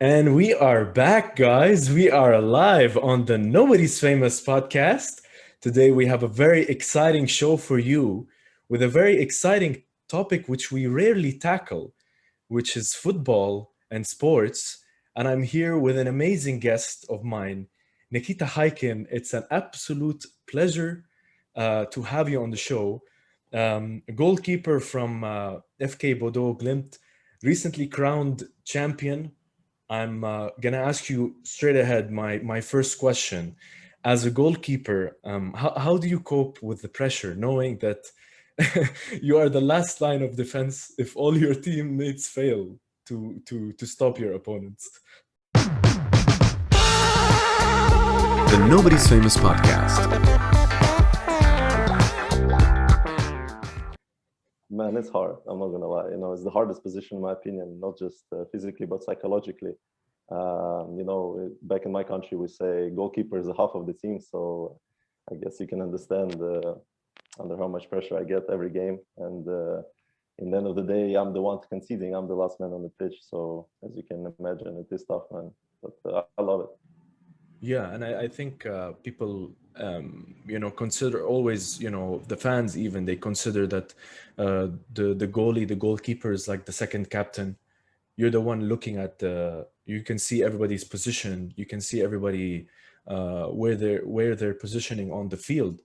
And we are back, guys. We are live on the Nobody's Famous podcast. Today, we have a very exciting show for you with a very exciting topic which we rarely tackle, which is football and sports. And I'm here with an amazing guest of mine, Nikita Haikin. It's an absolute pleasure to have you on the show. A goalkeeper from FK Bodø Glimt, recently crowned champion. I'm gonna ask you straight ahead my first question. As a goalkeeper, how do you cope with the pressure, knowing that you are the last line of defense if all your teammates fail to stop your opponents? The Nobody's Famous podcast. Man, it's hard. I'm not gonna lie. It's the hardest position in my opinion, not just physically but psychologically. Back in my country, we say goalkeeper is a half of the team. So I guess you can understand under how much pressure I get every game. And in the end of the day, I'm the one conceding. I'm the last man on the pitch. So as you can imagine, it is tough, man. But I love it. Yeah, and I think people, consider always, the fans even they consider that the goalie, the goalkeeper is like the second captain. You're the one looking at the. You can see everybody's position. You can see everybody where they're positioning on the field,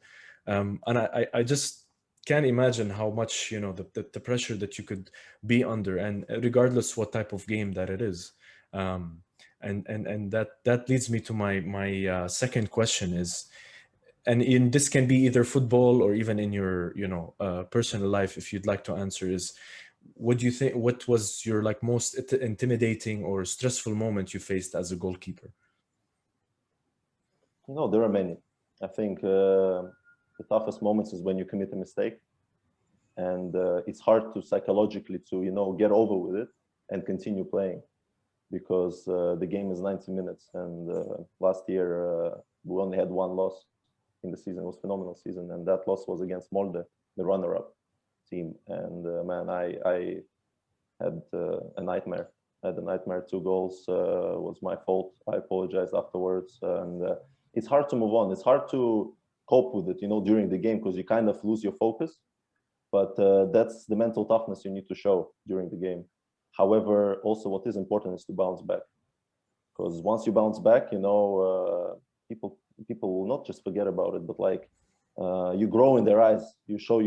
and I just can't imagine how much the pressure that you could be under, and regardless what type of game that it is. Um, and that leads me to my second question is, and in this can be either football or even in your personal life, if you'd like to answer, is what do you think, what was your like most intimidating or stressful moment you faced as a goalkeeper? There are many. I think the toughest moments is when you commit a mistake, and it's hard to psychologically to get over with it and continue playing, because the game is 90 minutes, and last year we only had one loss in the season. It was a phenomenal season, and that loss was against Molde, the runner-up team. And man, I had a nightmare. I had a nightmare. 2 goals was my fault. I apologized afterwards, and it's hard to move on. It's hard to cope with it, during the game, because you kind of lose your focus. But that's the mental toughness you need to show during the game. However, also what is important is to bounce back, because once you bounce back, people will not just forget about it, but like you grow in their eyes. You show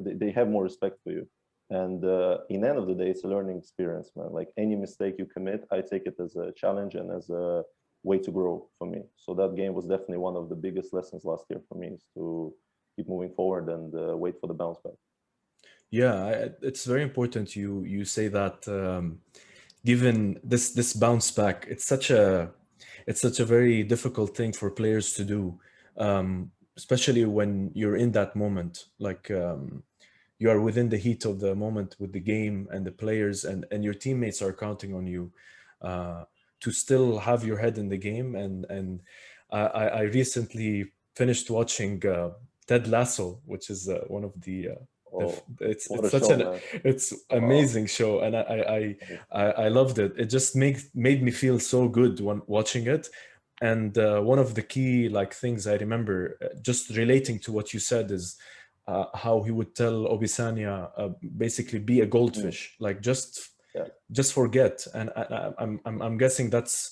they have more respect for you, and in the end of the day, it's a learning experience, man. Like any mistake you commit, I take it as a challenge and as a way to grow for me. So that game was definitely one of the biggest lessons last year for me, is to keep moving forward and wait for the bounce back. Yeah, it's very important you say that. Given this bounce back, it's such a very difficult thing for players to do, especially when you're in that moment, like you are within the heat of the moment with the game and the players, and your teammates are counting on you uh, to still have your head in the game. And I recently finished watching Ted Lasso, which is one of Oh, what it's a such show, an man! it's Wow. amazing show, and I loved it. It just made me feel so good when watching it. And one of the key like things I remember, just relating to what you said, is how he would tell Obisanya, basically be a Mm, goldfish, like yeah. just forget. And I'm guessing that's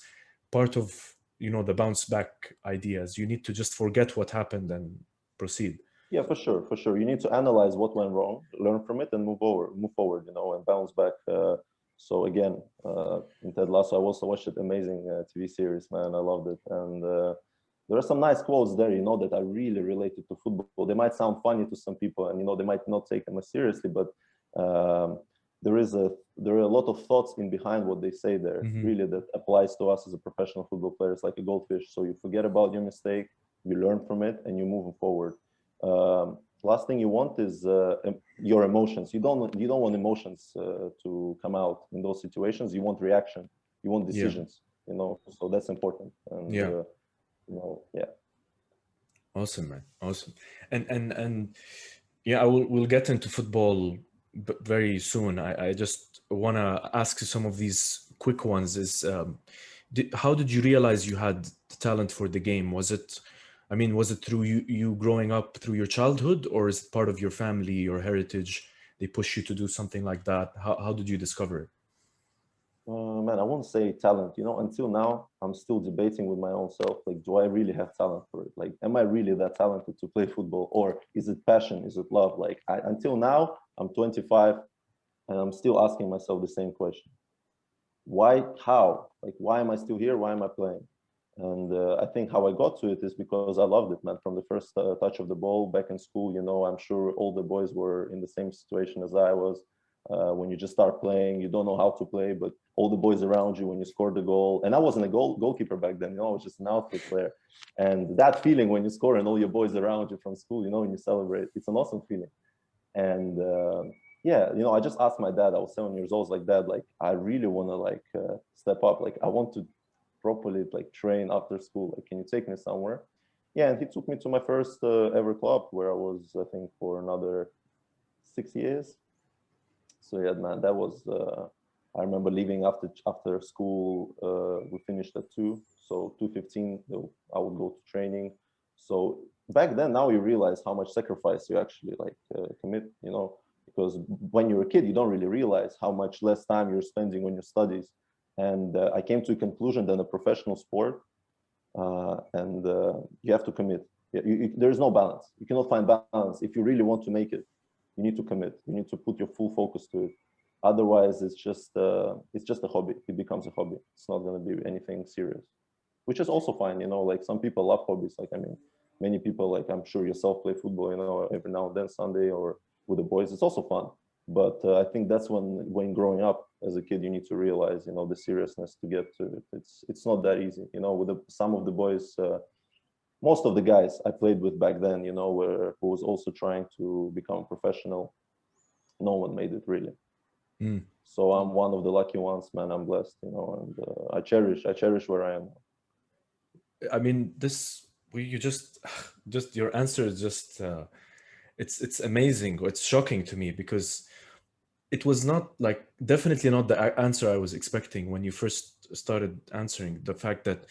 part of the bounce back ideas. You need to just forget what happened and proceed. Yeah, for sure, for sure. You need to analyze what went wrong, learn from it, and move forward, and bounce back. So again, in Ted Lasso, I also watched it. Amazing TV series, man. I loved it, and there are some nice quotes there, that are really related to football. They might sound funny to some people, and they might not take them as seriously, but um, there are a lot of thoughts in behind what they say there, Hmm. really, that applies to us as a professional football player. It's like a goldfish. So you forget about your mistake, you learn from it, and you move forward. Last thing you want is your emotions. You don't want emotions to come out in those situations. You want reaction. You want Yeah, decisions. So that's important. And yeah. yeah. Awesome, man. Awesome. And yeah, we'll get into football very soon. I just want to ask you some of these quick ones is how did you realize you had the talent for the game? Was it through you growing up through your childhood, or is it part of your family, your heritage? They push you to do something like that. How did you discover it? Man, I won't say talent. Until now, I'm still debating with my own self. Like, do I really have talent for it? Like, am I really that talented to play football, or is it passion? Is it love? Like, until now, I'm 25, and I'm still asking myself the same question: Why? How? Like, why am I still here? Why am I playing? And I think how I got to it is because I loved it, man. From the first touch of the ball back in school, I'm sure all the boys were in the same situation as I was. When you just start playing, you don't know how to play, but all the boys around you when you scored the goal. And I wasn't a goalkeeper back then, I was just an outfield player. And that feeling when you score and all your boys around you from school, when you celebrate, it's an awesome feeling. And yeah, I just asked my dad. I was 7 years old. I was like, Dad, like, I really want to step up. Like, I want to properly train after school. Like, can you take me somewhere? Yeah, and he took me to my first ever club, where I was, I think, for another 6 years. So yeah, man, that was. I remember leaving after school. We finished at 2, so 2:15. I would go to training. So back then, now you realize how much sacrifice you actually commit. Because when you're a kid, you don't really realize how much less time you're spending on your studies. And I came to a conclusion that a professional sport, and you have to commit. There is no balance. You cannot find balance. If you really want to make it, you need to commit. You need to put your full focus to it. Otherwise, it's just a hobby. It becomes a hobby. It's not going to be anything serious, which is also fine. Like, some people love hobbies. Like, I mean, many people, like, I'm sure yourself, play football, every now and then, Sunday or with the boys. It's also fun. But I think that's when growing up as a kid, you need to realize, the seriousness to get to it. It's not that easy. With some of the boys, most of the guys I played with back then, who was also trying to become a professional. No one made it really. Mm. So I'm one of the lucky ones, man. I'm blessed, and I cherish where I am. I mean, you just your answer is just it's amazing. It's shocking to me because it was not definitely not the answer I was expecting when you first started answering. The fact that,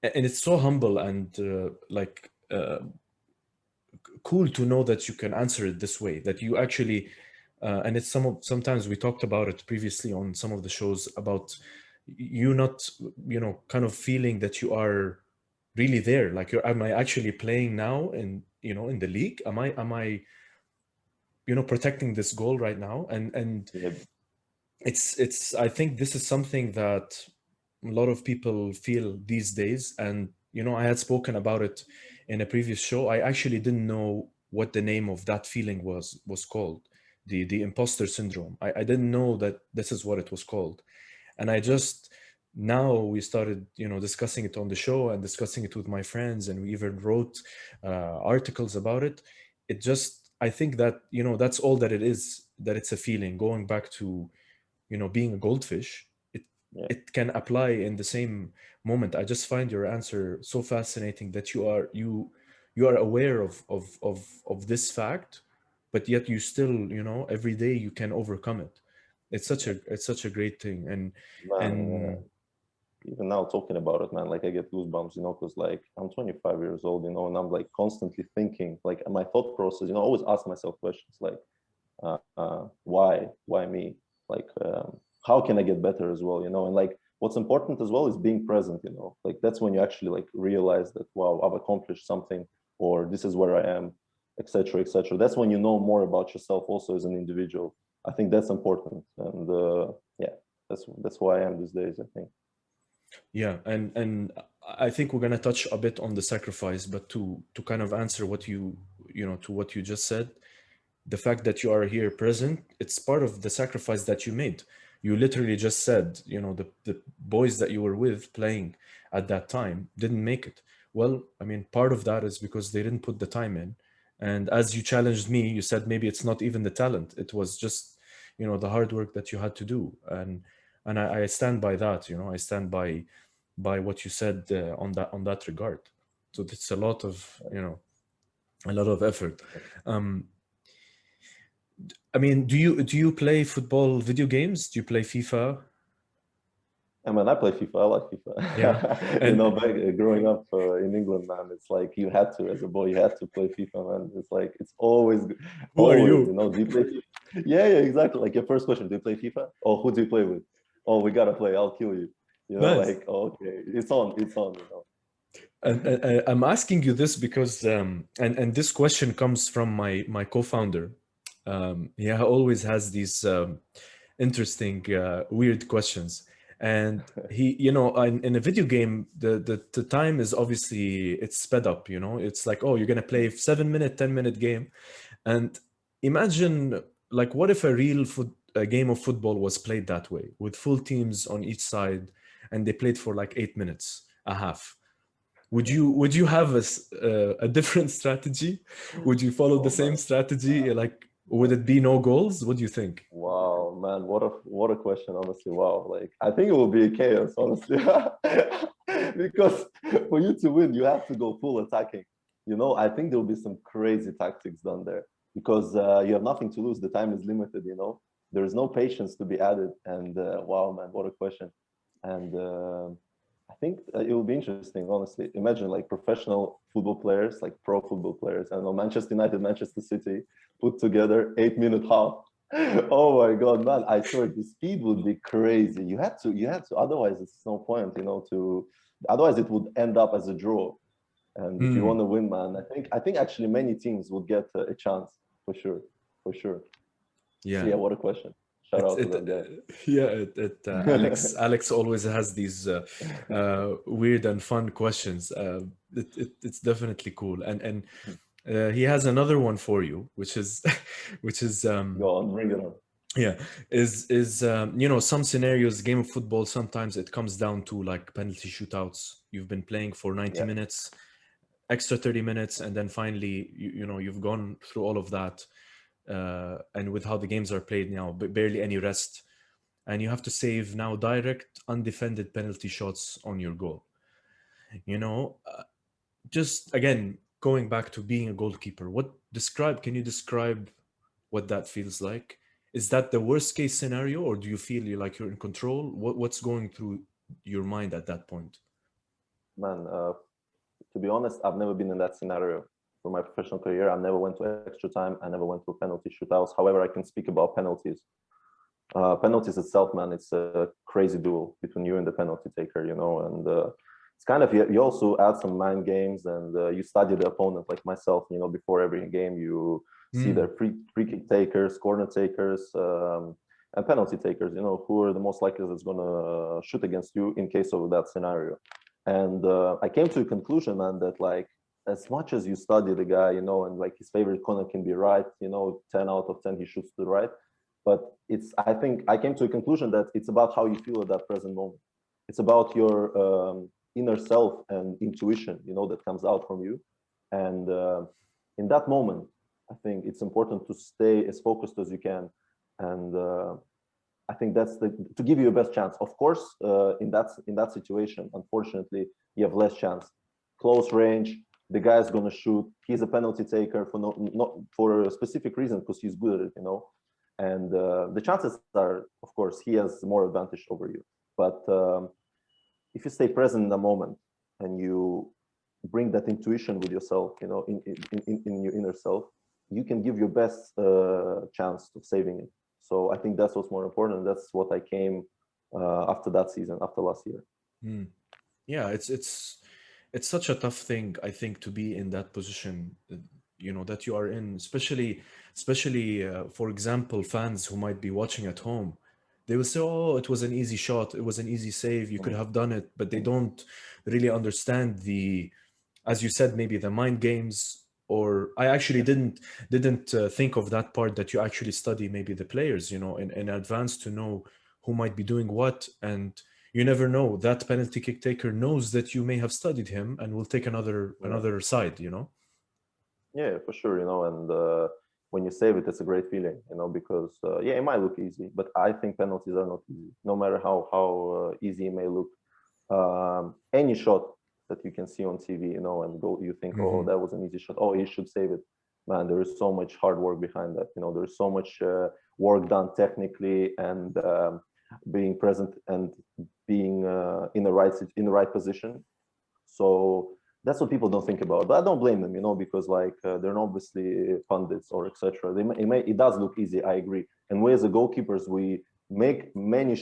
and it's so humble and cool to know that you can answer it this way, that you actually and sometimes we talked about it previously on some of the shows about you not kind of feeling that you are really there, like, am I actually playing now in the league? Am I protecting this goal right now? And Yeah. it's I think this is something that a lot of people feel these days. And I had spoken about it in a previous show. I actually didn't know what the name of that feeling was called, the imposter syndrome. I didn't know that this is what it was called. And I just, now we started discussing it on the show and discussing it with my friends, and we even wrote articles about it. It just, I think that that's all that it is, that it's a feeling. Going back to being a goldfish, Yeah. it can apply in the same moment. I just find your answer so fascinating, that you are aware of this fact, but yet you still every day you can overcome it. It's such a great thing. And Man, even now talking about it, man, like, I get goosebumps, because, like, I'm 25 years old, and I'm, like, constantly thinking, like, my thought process, I always ask myself questions like, why me? Like, how can I get better as well? And, like, what's important as well is being present. Like, that's when you actually, like, realize that, wow, I've accomplished something, or this is where I am, etc., etc. That's when you know more about yourself also as an individual. I think that's important, and yeah, that's who I am these days, I think. yeah, and I think we're gonna touch a bit on the sacrifice, but to kind of answer what to what you just said, the fact that you are here present, it's part of the sacrifice that you made. You literally just said, the boys that you were with playing at that time didn't make it. Well, I mean, part of that is because they didn't put the time in. And as you challenged me, you said maybe it's not even the talent. It was just, the hard work that you had to do. And I stand by that, I stand by what you said on that regard. So it's a lot of effort. Um, I mean, do you play football video games? Do you play FIFA? I mean, I play FIFA. I like FIFA. Yeah. You And know, back, growing up in England, man, it's like you had to, as a boy, you had to play FIFA, man. It's like it's always, who are always. you? You know, do you play FIFA? Yeah, yeah, exactly. Like your first question, do you play FIFA? Oh, who do you play with? Oh, we gotta play. I'll kill you. You know, Nice. like oh, okay, it's on, it's on. You know. And I'm asking you this because and this question comes from my co-founder. He always has these interesting weird questions, and he, in a video game, the time is obviously it's sped up. It's like, oh, you're gonna play 7 minute, 10 minute game, and imagine, like, what if a game of football was played that way with full teams on each side, and they played for like 8 minutes, a half. Would you have a different strategy? Would you follow the Oh same man, strategy? Like, would it be no goals? What do you think? wow, man, what a question, honestly. Wow, like I think it will be a chaos, honestly, because for you to win, you have to go full attacking. You know, I think there will be some crazy tactics done there because you have nothing to lose. The time is limited. You know, there is no patience to be added. And wow, man, what a question. And I think it will be interesting, honestly. Imagine like professional football players, like pro football players. I don't know, Manchester United, Manchester City, put together 8 minute half. Oh my God, man! I swear the speed would be crazy. You had to. Otherwise, it's no point, you know. Otherwise, it would end up as a draw. And if you want Hmm. to win, man, I think actually many teams would get a chance for sure, for sure. So Yeah. yeah, what a question! Shout It, out to it, that guy. yeah, Alex always has these weird and fun questions. It's definitely cool, and he has another one for you, which is, which is Go on, bring it on. yeah, is some scenarios, game of football, sometimes it comes down to like penalty shootouts. You've been playing for 90 Yeah, minutes, extra 30 minutes, and then finally you've gone through all of that, and with how the games are played now, barely any rest, and you have to save now direct undefended penalty shots on your goal. You know, just again going back to being a goalkeeper, can you describe what that feels like? Is that the worst case scenario, or do you feel you're in control? What's going through your mind at that point? man. To be honest, I've never been in that scenario for my professional career. I never went to extra time. I never went through penalty shootouts. However, I can speak about penalties. Penalties itself, man, it's a crazy duel between you and the penalty taker, you know, and it's kind of, you also add some mind games and you study the opponent like myself, you know, before every game, you see their Mm, free kick takers, corner takers, and penalty takers, you know, who are the most likely that's going to shoot against you in case of that scenario. And I came to a conclusion, man, that like, as much as you study the guy, you know, and like his favorite corner can be right, you know, 10 out of 10, he shoots to the right, but I think I came to a conclusion that it's about how you feel at that present moment. It's about your inner self and intuition, you know, that comes out from you. And in that moment, I think it's important to stay as focused as you can. And I think that's to give you a best chance. Of course, in that situation, unfortunately, you have less chance. Close range, the guy's gonna shoot. He's a penalty taker for not for a specific reason because he's good at it, you know. And the chances are, of course, he has more advantage over you. But if you stay present in the moment and you bring that intuition with yourself, you know, in your inner self, you can give your best chance of saving it. So I think that's what's more important. That's what I came after that season, after last year. mm. Yeah, it's such a tough thing, I think, to be in that position, that you are in, especially for example, fans who might be watching at home. They will say, oh, it was an easy shot, it was an easy save, you could Mhm. have done it, but they don't really understand the, as you said, maybe the mind games. Or I actually Yeah, didn't think of that part, that you actually study maybe the players, in advance, to know who might be doing what. And you never know, that penalty kick taker knows that you may have studied him and will take yeah, another side. yeah, for sure. You know, and when you save it, it's a great feeling. You know, because yeah, it might look easy, but I think penalties are not easy. No matter how easy it may look, any shot that you can see on TV, you know, and go, you think, oh, Hmm. that was an easy shot. Oh, he should save it. Man, there is so much hard work behind that. You know, there's so much work done technically and being present and being in the right position. So that's what people don't think about. But I don't blame them, because like they're obviously pundits or etc. It does look easy. I agree. And we as the goalkeepers, we make many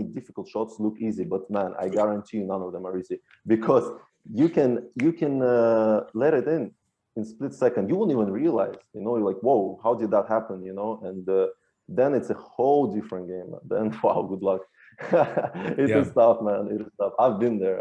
difficult shots look easy. But man, I guarantee you, none of them are easy, because you can let it in split second. You won't even realize. You're like, whoa, how did that happen? And then it's a whole different game. Then wow, good luck. It is tough, man. It is tough. I've been there.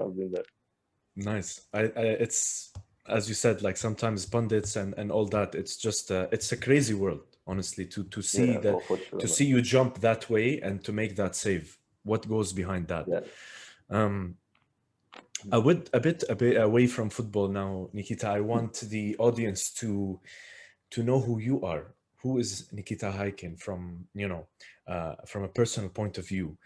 Nice. It's, as you said, like sometimes pundits and all that. It's just it's a crazy world, honestly, to see Yeah, that, for sure, to man. see you jump that way and to make that save. What goes behind that? Yeah. Um, I would a bit away from football now, Nikita. I want the audience to know who you are. Who is Nikita Haikin from a personal point of view?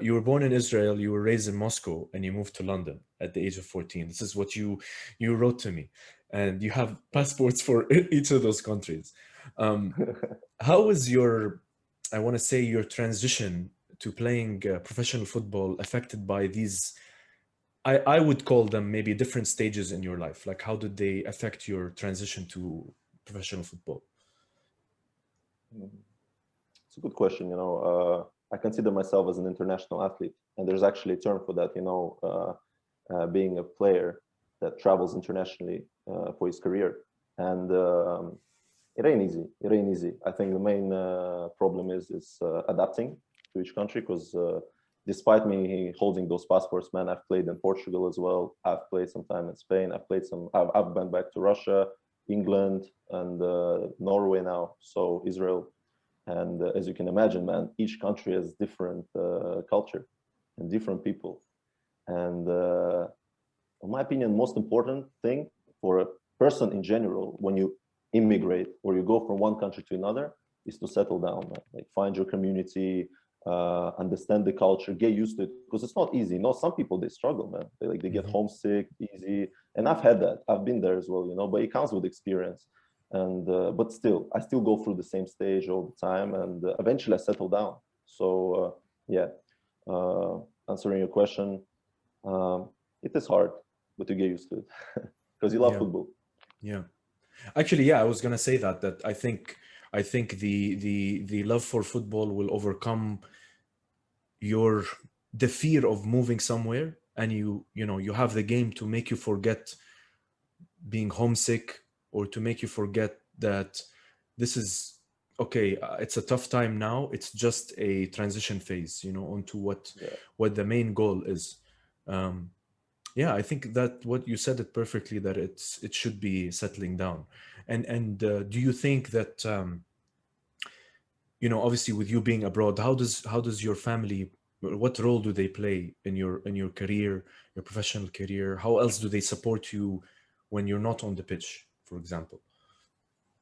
You were born in Israel, you were raised in Moscow, and you moved to London at the age of 14. This is what you wrote to me, and you have passports for each of those countries. How was I want to say, your transition to playing professional football affected by these? I would call them maybe different stages in your life. Like, how did they affect your transition to professional football? It's a good question. I consider myself as an international athlete, and there's actually a term for that. Being a player that travels internationally for his career, and it ain't easy. It ain't easy. I think the main problem is adapting to each country, because despite me holding those passports, man, I've played in Portugal as well. I've played some time in Spain. I've been back to Russia, England, and Norway now. So Israel. And as you can imagine, man, each country has different culture and different people. And in my opinion, most important thing for a person in general, when you immigrate or you go from one country to another, is to settle down, man. Like, find your community, understand the culture, get used to it, because it's not easy. Some people, they struggle, man. They get homesick easy, and I've had that. I've been there as well, but it comes with experience. And but still, I still go through the same stage all the time, and eventually I settle down. So yeah, answering your question, it is hard, but you get used to it because you love Yeah, football. yeah. Actually, yeah, I was gonna say that I think the love for football will overcome your the fear of moving somewhere, and you have the game to make you forget being homesick, or to make you forget that this is okay. It's a tough time now. It's just a transition phase, onto what Yeah. the main goal is. Um, yeah, I think that what you said it perfectly, that it should be settling down. And do you think that obviously, with you being abroad, how does your family, what role do they play in your career, your professional career? How else do they support you when you're not on the pitch, for example?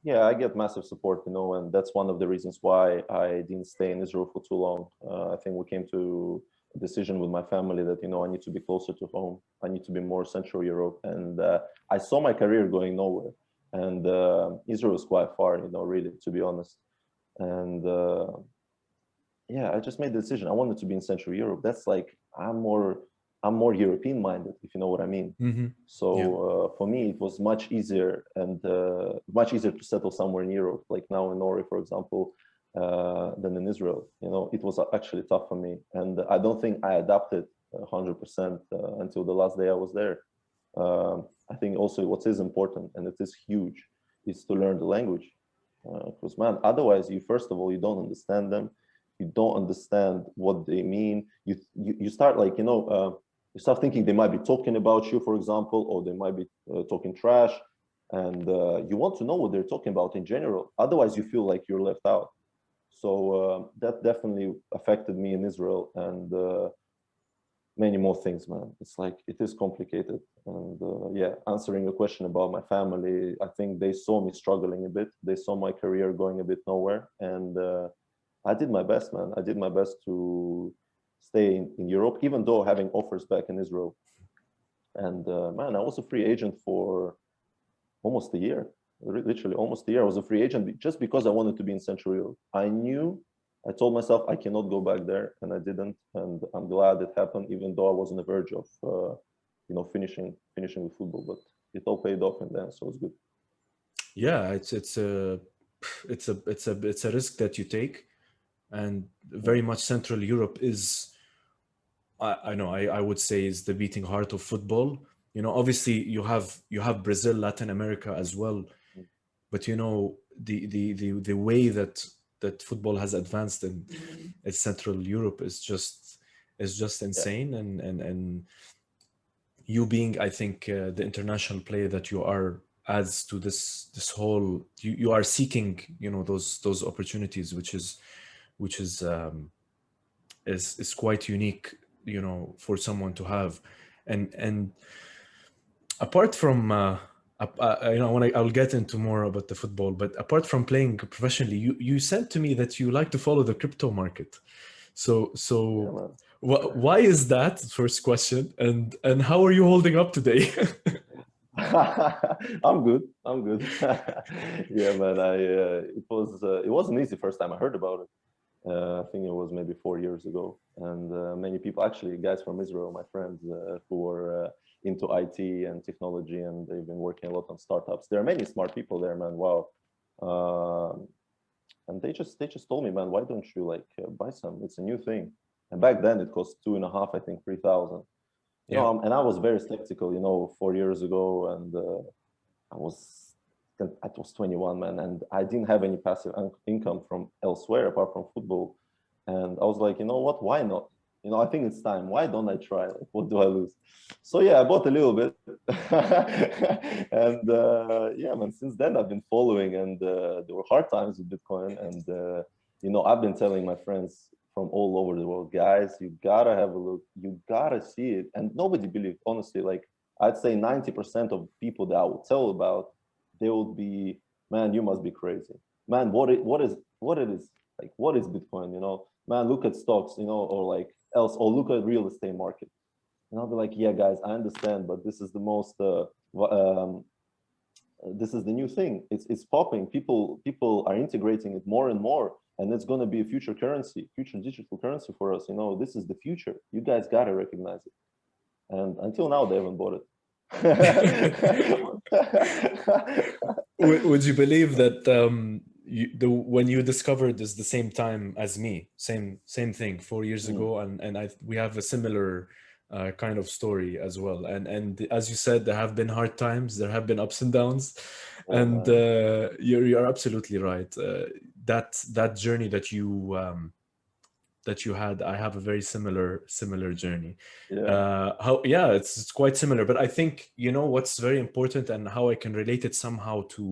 Yeah, I get massive support, and that's one of the reasons why I didn't stay in Israel for too long. I think we came to a decision with my family that, I need to be closer to home. I need to be more Central Europe. And I saw my career going nowhere. And Israel is quite far, really, to be honest. And yeah, I just made the decision. I wanted to be in Central Europe. That's like, I'm more European minded, if you know what I mean. Hmm. So Yeah. for me, it was much easier and much easier to settle somewhere in Europe, like now in Norway, for example, than in Israel. It was actually tough for me, and I don't think I adapted 100% until the last day I was there. I think also what is important, and it is huge, is to learn the language, because man, otherwise, first of all, you don't understand them, you don't understand what they mean. You start like you start thinking they might be talking about you, for example, or they might be talking trash, and you want to know what they're talking about in general. Otherwise, you feel like you're left out. So that definitely affected me in Israel, and many more things, man. It's like, it is complicated. And yeah, answering your question about my family, I think they saw me struggling a bit. They saw my career going a bit nowhere, and I did my best, man. I did my best to stay in Europe, even though having offers back in Israel. And man, I was a free agent for almost a year, literally almost a year. I was a free agent just because I wanted to be in Central Europe. I knew I told myself I cannot go back there, and I didn't. And I'm glad it happened, even though I was on the verge of, finishing with football. But it all paid off in the end, so it's good. Yeah, it's a risk that you take, and Yeah, very much Central Europe is, I know, I would say, is the beating heart of football. Obviously you have Brazil, Latin America as well, but the way that football has advanced in Central Europe is just yeah, insane, and you being, I think, the international player that you are, adds to this whole, you are seeking, those opportunities, which is quite unique, for someone to have. And apart from I'll get into more about the football, but apart from playing professionally, you said to me that you like to follow the crypto market. So yeah, so man. why is that? First question, and how are you holding up today? I'm good. I'm good. Yeah, man. It wasn't easy first time I heard about it. I think it was maybe 4 years ago, and many people, actually, guys from Israel, my friends, who were into IT and technology, and they've been working a lot on startups. There are many smart people there, man. Wow. Um and they just told me, man, why don't you like buy some? It's a new thing. And back then it cost two and a half, I think, 3,000. Yeah. And I was very skeptical, 4 years ago, and I was I was 21, man, and I didn't have any passive income from elsewhere apart from football. And I was like, you know what? Why not? I think it's time. Why don't I try? Like, what do I lose? So yeah, I bought a little bit, and yeah, man. Since then, I've been following, and there were hard times with Bitcoin, and I've been telling my friends from all over the world, guys, you gotta have a look. You gotta see it, and nobody believed. Honestly, like I'd say 90% of people that I would tell about, they would be, man, you must be crazy, man. What it is like? What is Bitcoin? Man, look at stocks, or like else, or look at real estate market. And I'll be like, yeah, guys, I understand, but this is the most, this is the new thing. It's popping. People are integrating it more and more, and it's going to be a future currency, future digital currency for us. This is the future. You guys gotta recognize it. And until now, they haven't bought it. Would you believe that, when you discovered this the same time as me, same thing, 4 years Mm. ago, and we have a similar kind of story as well. And as you said, there have been hard times, there have been ups and downs, Oh and man. you're absolutely right. That journey that you had, I have a very similar journey. Yeah. How Yeah, it's quite similar, but I think what's very important, and how I can relate it somehow to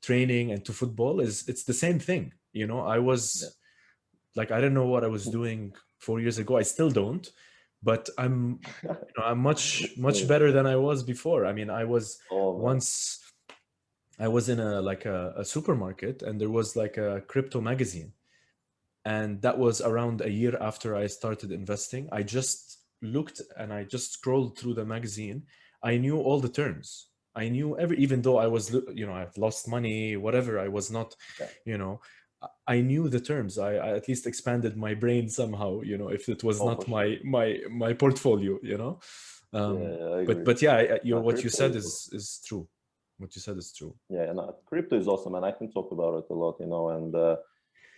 training and to football, is it's the same thing. I Yeah. was like, I don't know what I was doing 4 years ago. I still don't, but I'm much Same. better than I was before. I mean, Oh man. once I was in a supermarket, and there was like a crypto magazine, and that was around a year after I started investing. I just looked and I just scrolled through the magazine. I knew all the terms. I knew even though I was, I've lost money, whatever. I was not, Yeah. you know, I knew the terms. I at least expanded my brain somehow, if it was Oh, not for sure. my portfolio. Yeah, yeah, I But agree. yeah, Now, what you crypto said is awesome. is true. What you said is true. Yeah, no, crypto is awesome, and I can talk about it a lot, and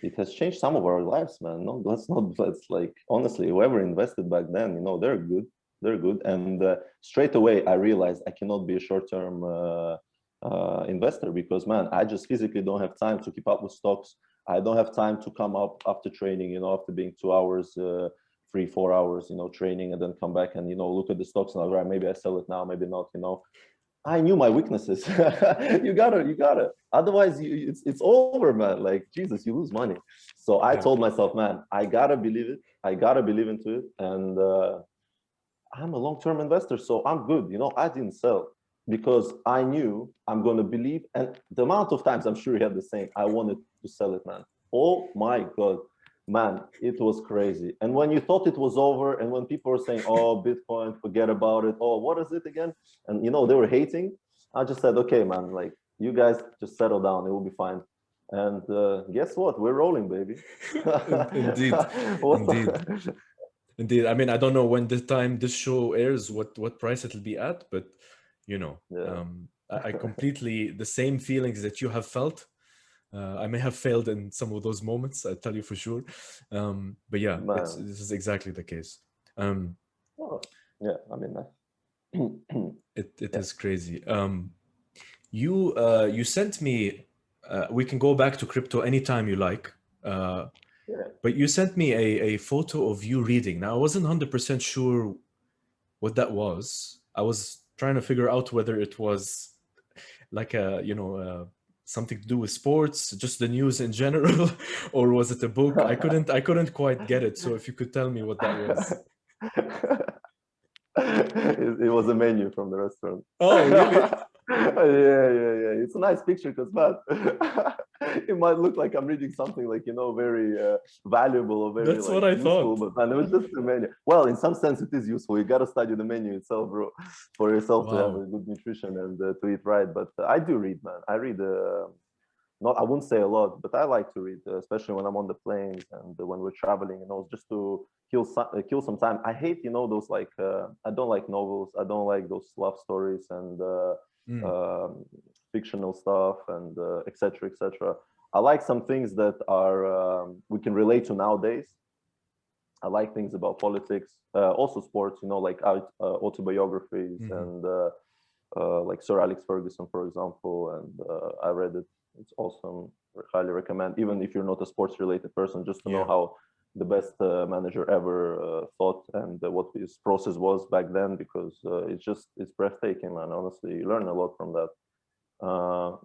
it has changed some of our lives, man. No, let's like, honestly, whoever invested back then, they're good. They're good. And straight away, I realized I cannot be a short-term investor because, man, I just physically don't have time to keep up with stocks. I don't have time to come up after training, after being 2 hours, 3, 4 hours, training, and then come back and, look at the stocks and like, right, maybe I sell it now, maybe not. I knew my weaknesses. You gotta. Otherwise, it's over, man. Like Jesus, you lose money. So I Yeah. told myself, man, I gotta believe it. I gotta believe into it, and I'm a long-term investor, so I'm good. I didn't sell because I knew I'm gonna believe. And the amount of times, I'm sure you had the same, I wanted to sell it, man. Oh my God, man, it was crazy. And when you thought it was over, and when people were saying, "Oh, Bitcoin, forget about it. Oh, what is it again?" And they were hating. I just said, "Okay, man, like you guys just settle down. It will be fine." And guess what? We're rolling, baby. Indeed, indeed, indeed. I mean, I don't know when the time this show airs, what price it'll be at, but you know, Yeah, I completely the same feelings that you have felt. I may have failed in some of those moments, I tell you for sure. But yeah, man. this is exactly the case. Um, Oh, yeah, I mean, it yeah, is crazy. You sent me. We can go back to crypto anytime you like. Uh, yeah. but you sent me a photo of you reading. Now I wasn't 100% sure what that was. I was trying to figure out whether it was like a something to do with sports, just the news in general, or was it a book? I couldn't quite get it. So if you could tell me what that was. It was a menu from the restaurant. Oh, really? Yeah. It's a nice picture because, man, it might look like I'm reading something like, very valuable or very That's what like I useful, thought. but man, it was just a menu. Well, in some sense, it is useful. You got to study the menu itself, bro, for yourself to have a Wow. good nutrition and to eat right. But I do read, man. I read. Not, I wouldn't say a lot, but I like to read, especially when I'm on the planes and when we're traveling, just to kill some time. I hate, those like I don't like novels. I don't like those love stories and Mm, um, fictional stuff and etc. etc. I like some things that are we can relate to nowadays. I like things about politics, also sports. Like autobiographies mhm. and like Sir Alex Ferguson, for example, and I read it. It's awesome. Highly recommend, even if you're not a sports-related person, just to know Yeah. how the best manager ever thought and what his process was back then, because it's breathtaking, man. Honestly, you learn a lot from that.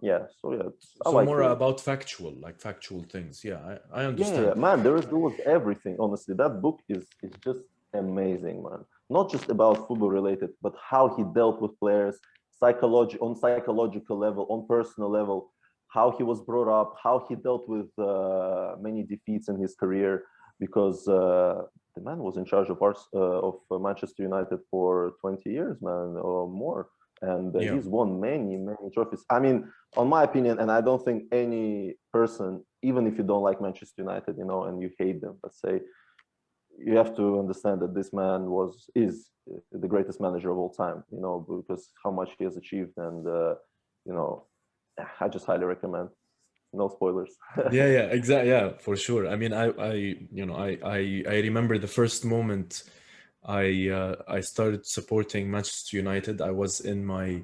Yeah, so yeah, I So like more to read. about factual things. Yeah, I Yeah, understand. man, there was everything. Honestly, that book is just amazing, man. Not just about football related, but how he dealt with players, psychological level, on personal level, how he was brought up, how he dealt with many defeats in his career, because the man was in charge of Manchester United for 20 years, man, or more, and Yeah. he's won many trophies. I mean, on my opinion, and I don't think any person, even if you don't like Manchester United, and you hate them, let's say, you have to understand that this man is the greatest manager of all time, because how much he has achieved, and you know, I just highly recommend. No spoilers. Yeah, exactly. Yeah, for sure. I mean, I remember the first moment I started supporting Manchester United. I was in my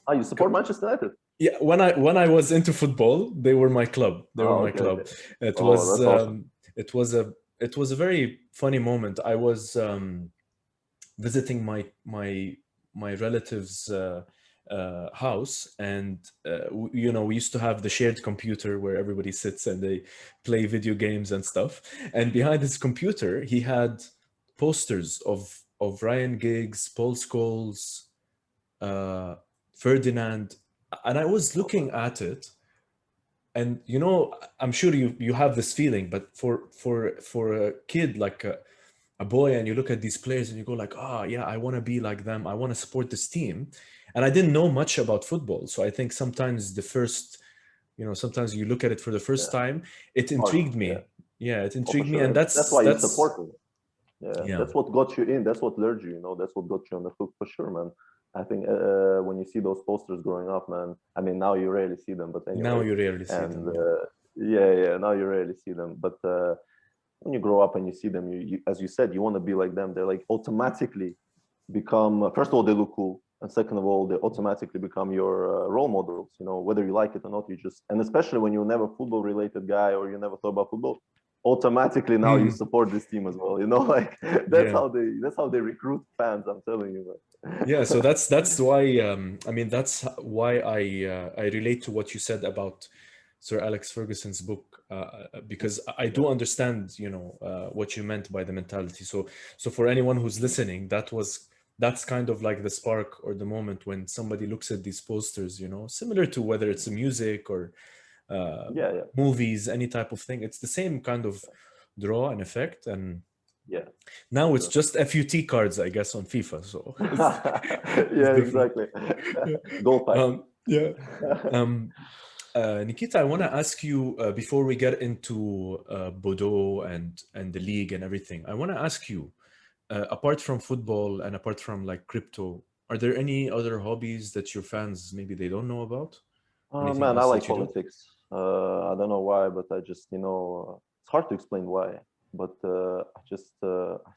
Ah, you support Manchester United? yeah, when I was into football, they were my club. They were Oh, my okay, okay. club. It Oh, was that's awesome. it was a it was a very funny moment. I was visiting my relative's house, and we used to have the shared computer where everybody sits and they play video games and stuff. And behind his computer, he had posters of Ryan Giggs, Paul Scholes, uh, Ferdinand, and I was looking at it, and I'm sure you have this feeling, but for a kid like a boy, and you look at these players and you go like, oh yeah, I want to be like them, I want to support this team. And I didn't know much about football, so I think sometimes sometimes you look at it for the first Yeah, time. It hard. intrigued Yeah, me. Yeah, it oh, for intrigued me, sure. and And that's why you that's support them. Yeah, yeah. that's what got you in. That's what lured you. That's what got you on the hook for sure, man. I think when you see those posters growing up, man. I mean, now you rarely see them, but Now anyway. you rarely see And them. Yeah. yeah. Now you rarely see them, but when you grow up and you see them, as you said, you want to be like them. They're like automatically become. First of all, they look cool, and second of all, they automatically become your role models. Whether you like it or not, you just, and especially when you're never football related guy or you never thought about football, automatically now you Mm, support this team as well. Like yeah. that's how they recruit fans. I'm telling you, man. Yeah, so that's why I mean that's why I relate to what you said about Sir Alex Ferguson's book, because I Yeah, do understand what you meant by the mentality. So for anyone who's listening, that's kind of like the spark or the moment when somebody looks at these posters, similar to whether it's music or uh, yeah, movies, any type of thing. It's the same kind of draw and effect, and yeah, for now it's sure. just FUT cards, I guess, on FIFA. So it's Yeah, different. exactly. Goal pack. Yeah. Um, Nikita, I want to ask you before we get into Bodo and the league and everything. I want to ask you, apart from football and apart from like crypto, are there any other hobbies that your fans maybe they don't know about? Anything Man, I else like that you do? politics. I don't know why, but I just, it's hard to explain why. But I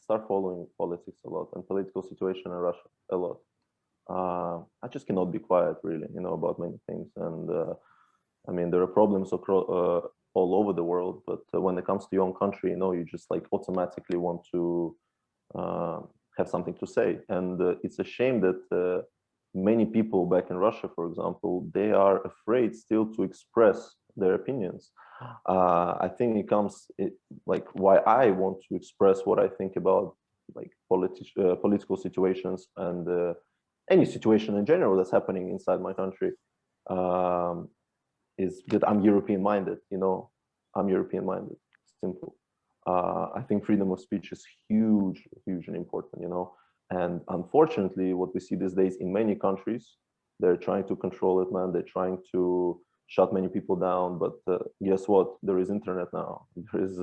start following politics a lot and political situation in Russia a lot. I just cannot be quiet, really, about many things. And I mean, there are problems all over the world, but when it comes to your own country, you just like automatically want to uh, have something to say. And it's a shame that many people back in Russia, for example, they are afraid still to express their opinions. I think like why I want to express what I think about like political situations and any situation in general that's happening inside my country. Um, is that I'm European minded, I'm European minded, simple. I think freedom of speech is huge, huge and important, and unfortunately, what we see these days in many countries, they're trying to control it, man. They're trying to shut many people down. But guess what? There is internet now. There is,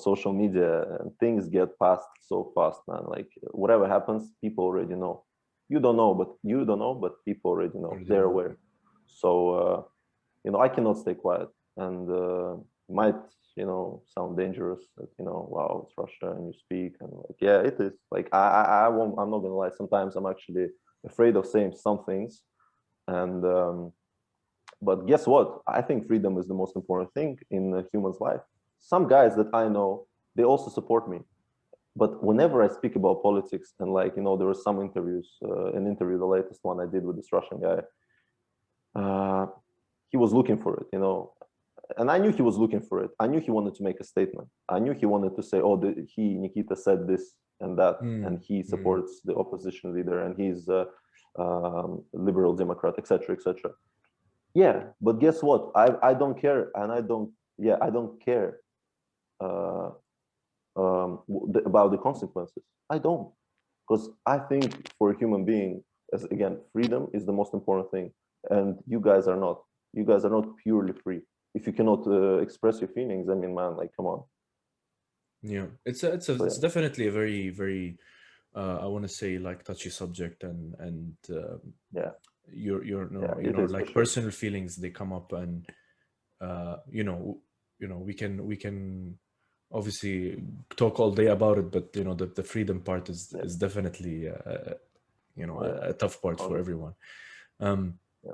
social media, and things get passed so fast, man. Like whatever happens, people already know. You don't know, but people already know. Already They're know. aware. So I cannot stay quiet, and might sound dangerous that wow, it's Russia and you speak, and like yeah, it is. Like I won't, I'm not gonna lie, sometimes I'm actually afraid of saying some things. And but guess what, I think freedom is the most important thing in a human's life. Some guys that I know, they also support me, but whenever I speak about politics, and like there were some interviews, an interview, the latest one I did with this Russian guy, he was looking for it, and I knew he was looking for it. I knew he wanted to make a statement. I knew he wanted to say, oh, Nikita said this and that, and he supports the opposition leader, and he's a liberal Democrat, etc., etc. Yeah, but guess what? I don't care, and I don't care about the consequences. I don't, because I think for a human being, as again, freedom is the most important thing, and you guys are not. You guys are not purely free. If you cannot express your feelings, I mean, man, like, come on. Yeah, So it's yeah, definitely a very very I want to say like touchy subject, and yeah, your yeah, no, it is for like sure. personal feelings they come up, and uh, you know we can obviously talk all day about it, but the freedom part Yeah, is definitely yeah, a tough part for honestly, everyone. Um, yeah.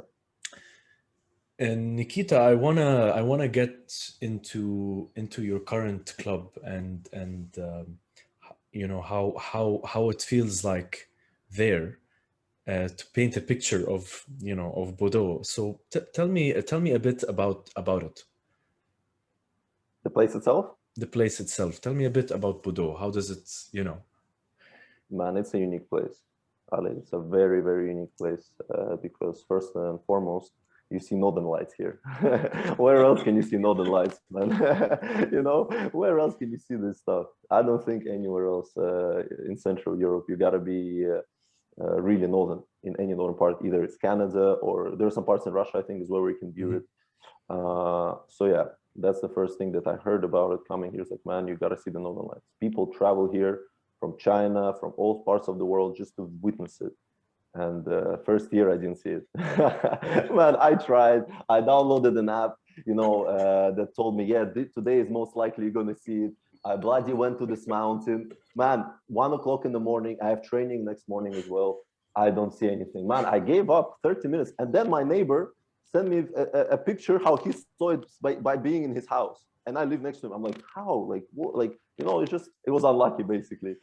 and Nikita, I wanna get into your current club, and how it feels like there, to paint a picture of of Bordeaux. So tell me a bit about it, The place itself, the place itself. Tell me a bit about Bordeaux. How does it, man, it's a unique place. Ali, it's a very, very unique place because first and foremost, you see northern lights here. Where else can you see northern lights, man? Where else can you see this stuff? I don't think anywhere else in Central Europe. You gotta be really northern, in any northern part. Either it's Canada, or there are some parts in Russia, I think, is where we can view Mhm. it. So yeah, that's the first thing that I heard about it coming here. It's like, man, you gotta see the northern lights. People travel here from China, from all parts of the world, just to witness it. And first year I didn't see it. Man, I tried. I downloaded an app, that told me, yeah, today is most likely you're gonna see it. I bloody went to this mountain. Man, 1 o'clock in the morning. I have training next morning as well. I don't see anything. Man, I gave up 30 minutes. And then my neighbor sent me a picture how he saw it by being in his house. And I live next to him. I'm like, how? Like, what? Like, it was unlucky, basically.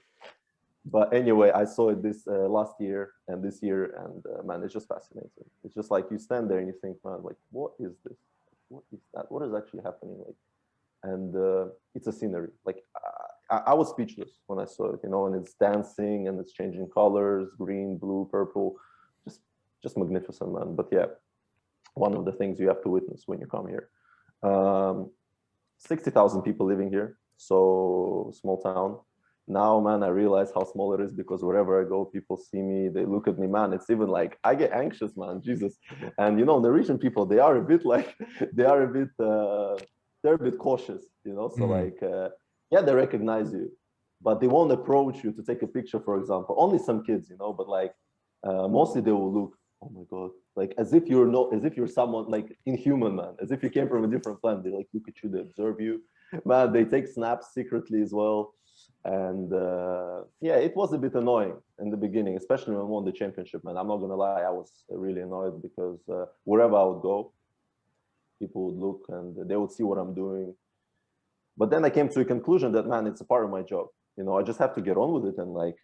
But anyway, I saw it this last year and this year, and man, it's just fascinating. It's just like you stand there and you think, man, like, what is this? What is that? What is actually happening? Like, and it's a scenery. Like, I was speechless when I saw it, and it's dancing and it's changing colors, green, blue, purple, just just magnificent, man. But yeah, one of the things you have to witness when you come here. Um, 60,000 people living here, so small town. Now, man, I realize how small it is because wherever I go, people see me, they look at me, man. It's even like I get anxious, man. Jesus. And Norwegian people, they are a bit like they are a bit they're a bit cautious, So yeah, they recognize you, but they won't approach you to take a picture, for example. Only some kids, but like mostly they will look, oh my God, like as if you're someone like inhuman, man, as if you came from a different planet. They like look at you, they observe you, man. They take snaps secretly as well. And yeah, it was a bit annoying in the beginning, especially when I won the championship, man. I'm not gonna lie, I was really annoyed because wherever I would go, people would look and they would see what I'm doing. But then I came to a conclusion that, man, it's a part of my job. I just have to get on with it, and like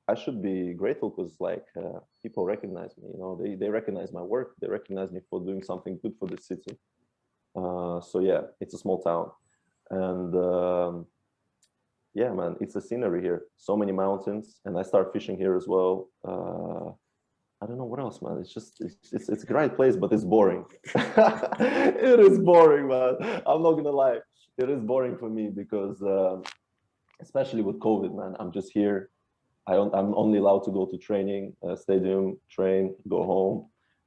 I should be grateful because like people recognize me. They recognize my work. They recognize me for doing something good for the city. So yeah, it's a small town, and yeah, man, it's a scenery here. So many mountains, and I start fishing here as well. I don't know what else, man. It's a great place, but it's boring. It is boring, man. I'm not gonna lie. It is boring for me because, especially with COVID, man, I'm just here. I'm only allowed to go to training, stadium, train, go home.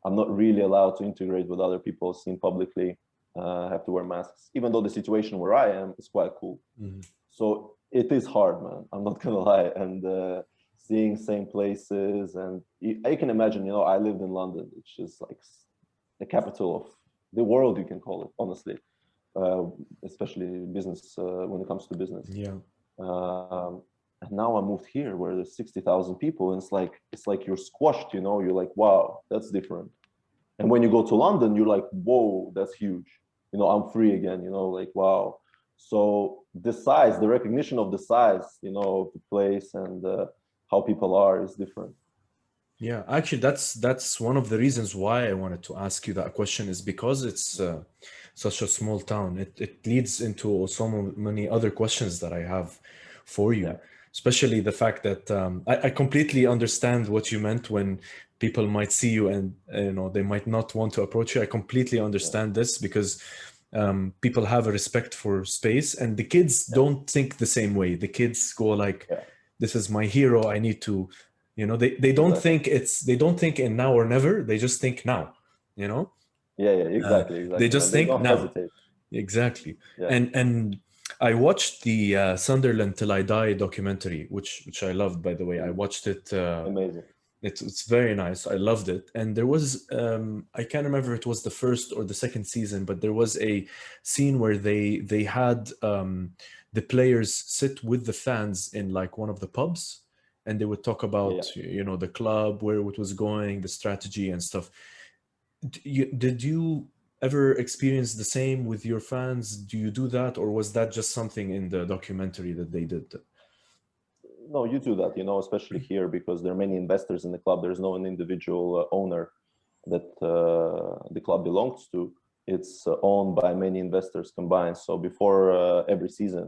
I'm not really allowed to integrate with other people seen publicly. I have to wear masks, even though the situation where I am is quite cool. Mm-hmm. So it is hard, man. I'm not gonna lie. And seeing same places, and I can imagine, I lived in London, which is like the capital of the world, you can call it, honestly, especially business, when it comes to business. Yeah. And now I moved here where there's 60,000 people, and it's like you're squashed, you're like, wow, that's different. And when you go to London, you're like, whoa, that's huge. I'm free again, like, wow. So the recognition of the size, of the place and how people are is different. Yeah, actually, that's one of the reasons why I wanted to ask you that question, is because it's such a small town. It leads into so many other questions that I have for you, Yeah. especially the fact that I completely understand what you meant when people might see you and they might not want to approach you. I completely understand this because people have a respect for space, and the kids don't think the same way. The kids go like, "This is my hero. I need to." They don't think they don't think in now or never. They just think now. Yeah, exactly. They just And they think don't now. hesitate. Exactly. Yeah. And I watched the Sunderland Till I Die documentary, which I loved, by the way. I watched it. Amazing. It's very nice. I loved it. And there was I can't remember if it was the first or the second season, but there was a scene where they had the players sit with the fans in like one of the pubs, and they would talk about the club, where it was going, the strategy and stuff. Did you ever experience the same with your fans? Do you do that, or was that just something in the documentary that they did? No, you do that, especially here, because there are many investors in the club. There's no an individual owner that the club belongs to. It's owned by many investors combined. So before every season,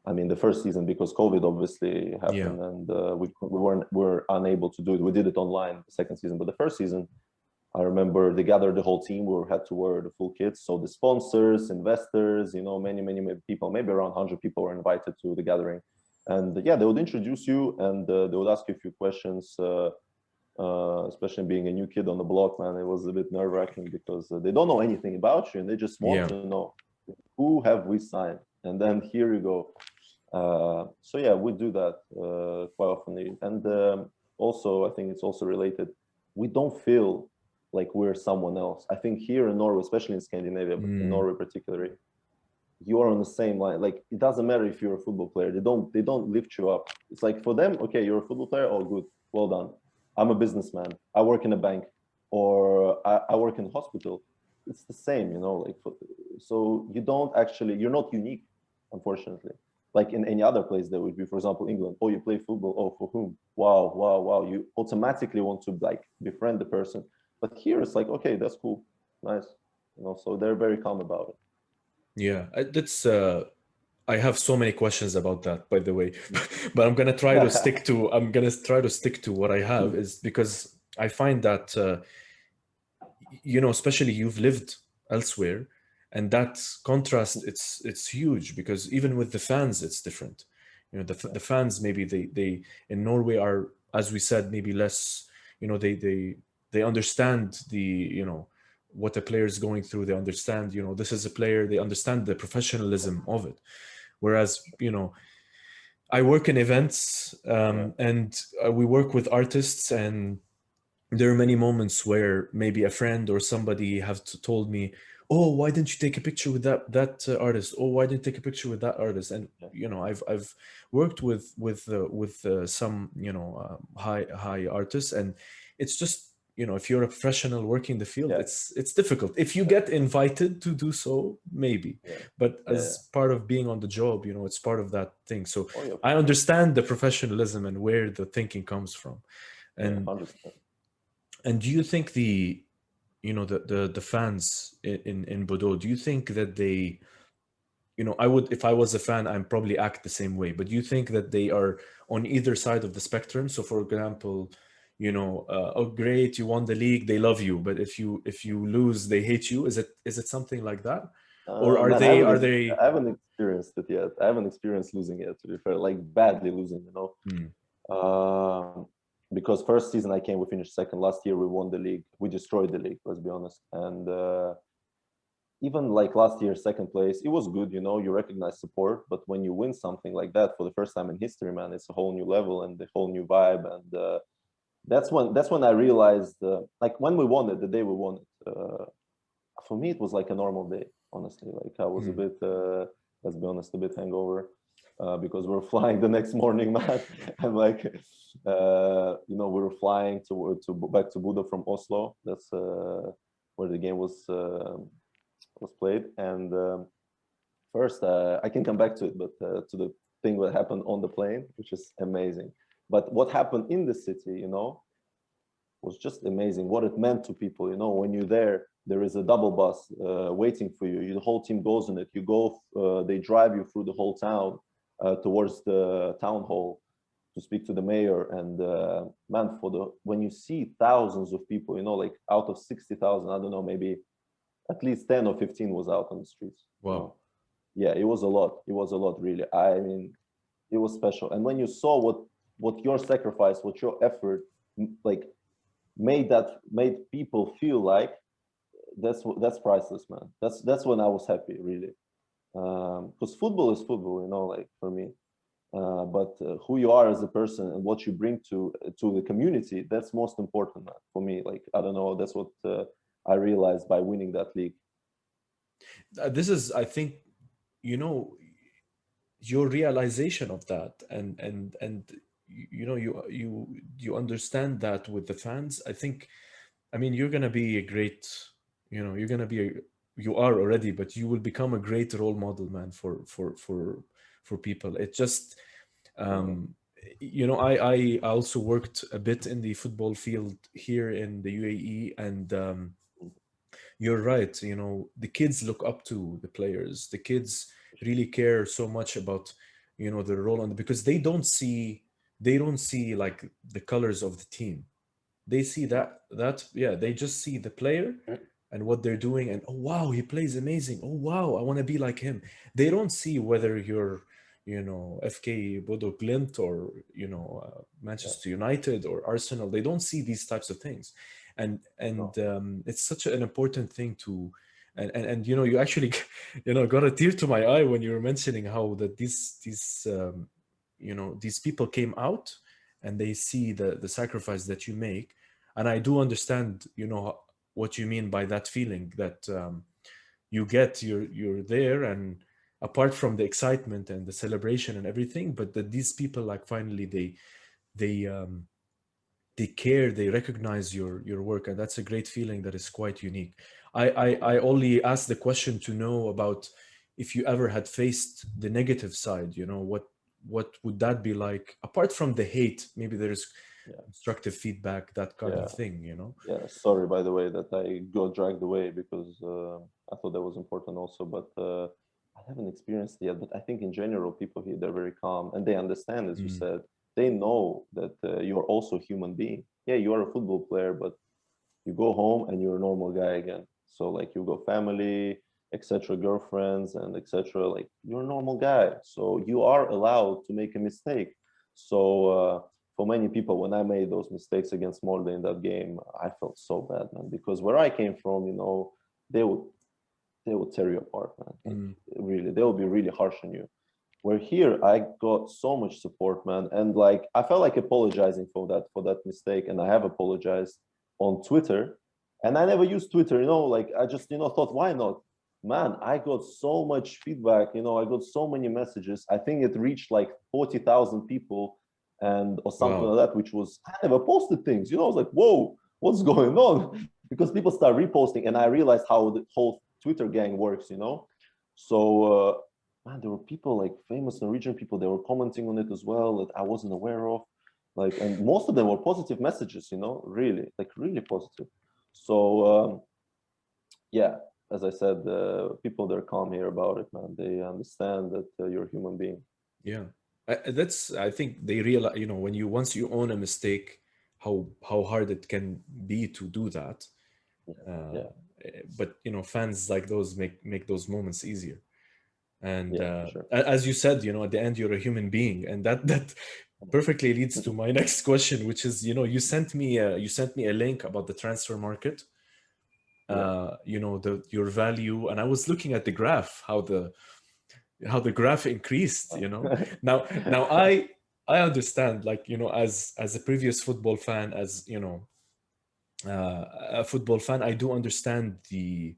I mean, the first season, because COVID obviously happened, and we were unable to do it. We did it online the second season, but the first season, I remember they gathered the whole team. We had to wear the full kits. So the sponsors, investors, many people, maybe around 100 people were invited to the gathering. And yeah, they would introduce you, and they would ask you a few questions, especially being a new kid on the block, man. It was a bit nerve-wracking because they don't know anything about you, and they just want to know, who have we signed? And then here you go. So yeah, we do that quite often. And also, I think it's also related. We don't feel like we're someone else. I think here in Norway, especially in Scandinavia, but in Norway particularly, you are on the same line. Like, it doesn't matter if you're a football player. They don't lift you up. It's like, for them, okay, you're a football player. Oh, good, well done. I'm a businessman. I work in a bank, or I work in a hospital. It's the same, like. So you're not unique, unfortunately. Like in any other place, there would be, for example, England. Oh, you play football. Oh, for whom? Wow. You automatically want to like befriend the person. But here it's like, okay, that's cool, nice. So they're very calm about it. Yeah, that's. I have so many questions about that, by the way, but I'm gonna try to stick to. I'm gonna try to stick to what I have, is because I find that especially you've lived elsewhere, and that contrast it's huge, because even with the fans it's different. the fans, maybe they in Norway are, as we said, maybe less, they understand the, what a player is going through. They understand, this is a player. They understand the professionalism of it. Whereas, I work in events, Yeah. and we work with artists, and there are many moments where maybe a friend or somebody have told me, "Oh, why didn't you take a picture with that artist? Oh, why didn't you take a picture with that artist?" And Yeah. I've worked with some high artists, and it's just, if you're a professional working the field, Yeah. it's difficult. If you get invited to do so, maybe, Yeah. but Yeah. as part of being on the job, it's part of that thing. So Oh yeah. I understand the professionalism and where the thinking comes from. Yeah. And 100%. do you think the fans in Bordeaux, do you think that they, I would, if I was a fan, I'd probably act the same way, but do you think that they are on either side of the spectrum? So for example, oh great, you won the league, they love you, but if you lose, they hate you. Is it something like that? Or are Man, they, I haven't experienced it yet. I haven't experienced losing it, to be fair, like badly losing, Hmm. Um, because first season I came, we finished second. Last year we won the league. We destroyed the league, let's be honest. And even like last year, second place, it was good. You recognize support, but when you win something like that for the first time in history, man, it's a whole new level and a whole new vibe. And that's when I realized, like when we won it, the day we won it, for me it was like a normal day. Honestly, like I was a Hmm. bit, let's be honest, a bit hangover. Because we're flying the next morning, man. I'm like, we were flying to back to Buda from Oslo. That's where the game was played. And first, I can come back to it, but to the thing that happened on the plane, which is amazing. But what happened in the city, was just amazing. What it meant to people, when you're there is a double bus waiting for you. The whole team goes in it. You go, they drive you through the whole town towards the town hall to speak to the mayor. And man, when you see thousands of people, like out of 60,000, I don't know, maybe at least 10 or 15 was out on the streets. Wow. Yeah, it was a lot. It was a lot, really. I mean, it was special. And when you saw what your sacrifice, what your effort, like made people feel like, that's priceless, man. That's when I was happy, really. Because football is football, like for me. But who you are as a person and what you bring to the community, that's most important, man, for me. Like, I don't know, that's what I realized by winning that league. This is, I think, you know your realization of that, and you understand that with the fans. I think, I mean, you're gonna be a great, you're gonna be you are already, but you will become a great role model, man, for people. It just, Yeah, um I also worked a bit in the football field here in the UAE, and you're right. The kids look up to the players. The kids really care so much about, their role on, because they don't see like the colors of the team. They see no, that yeah, they just see the player and what they're doing, and oh wow, he plays amazing. Oh wow, I want to be like him. They don't see whether you're, FK Bodø, Glimt, or yeah, Manchester United or Arsenal. They don't see these types of things, and no, it's such an important thing to, and you actually got a tear to my eye when you were mentioning how that these people came out and they see the sacrifice that you make. And I do understand, what you mean by that feeling that, you're there, and apart from the excitement and the celebration and everything, but that these people, like, finally they care, they recognize your work, and that's a great feeling that is quite unique. I only asked the question to know about if you ever had faced the negative side. What would that be like, apart from the hate? Maybe there's yeah, constructive feedback, that kind of yeah, thing. yeah. Sorry, by the way, that I got dragged away because I thought that was important also, but I haven't experienced it yet. But I think in general, people here, they're very calm and they understand, as you Mm, said. They know that you're also a human being. Yeah, you are a football player, but you go home and you're a normal guy again. So like you got family, etc., girlfriends and etc. Like, you're a normal guy, so you are allowed to make a mistake. So for many people, when I made those mistakes against Molde in that game, I felt so bad, man, because where I came from, you know, they would tear you apart, man. Like, really, they would be really harsh on you. Where here, I got so much support, man, and like I felt like apologizing for that mistake, and I have apologized on Twitter, and I never used Twitter, you know, like I just, you know, thought, why not? Man, I got so much feedback, you know, I got so many messages. I think it reached like 40,000 people and or something Wow. like that, which was kind of a posted things, you know. I was like, whoa, what's going on? Because people start reposting, and I realized how the whole Twitter gang works, you know. So man, there were people like famous Norwegian people, they were commenting on it as well that I wasn't aware of. Like, and most of them were positive messages, you know, really, like really positive. So yeah, as I said, people that are calm here about it, man, they understand that you're a human being. Yeah, that's. I think they realize, you know, when you once you own a mistake, how hard it can be to do that. Yeah, Uh, yeah, but you know, fans like those make those moments easier. And yeah, for sure. as you said, you know, at the end you're a human being, and that perfectly leads to my next question, which is, you know, you sent me a link about the transfer market. Yeah, You know, the your value, and I was looking at the graph, how the graph increased, you know. Now I understand, like, you know, as a previous football fan, as you know, a football fan, I do understand the,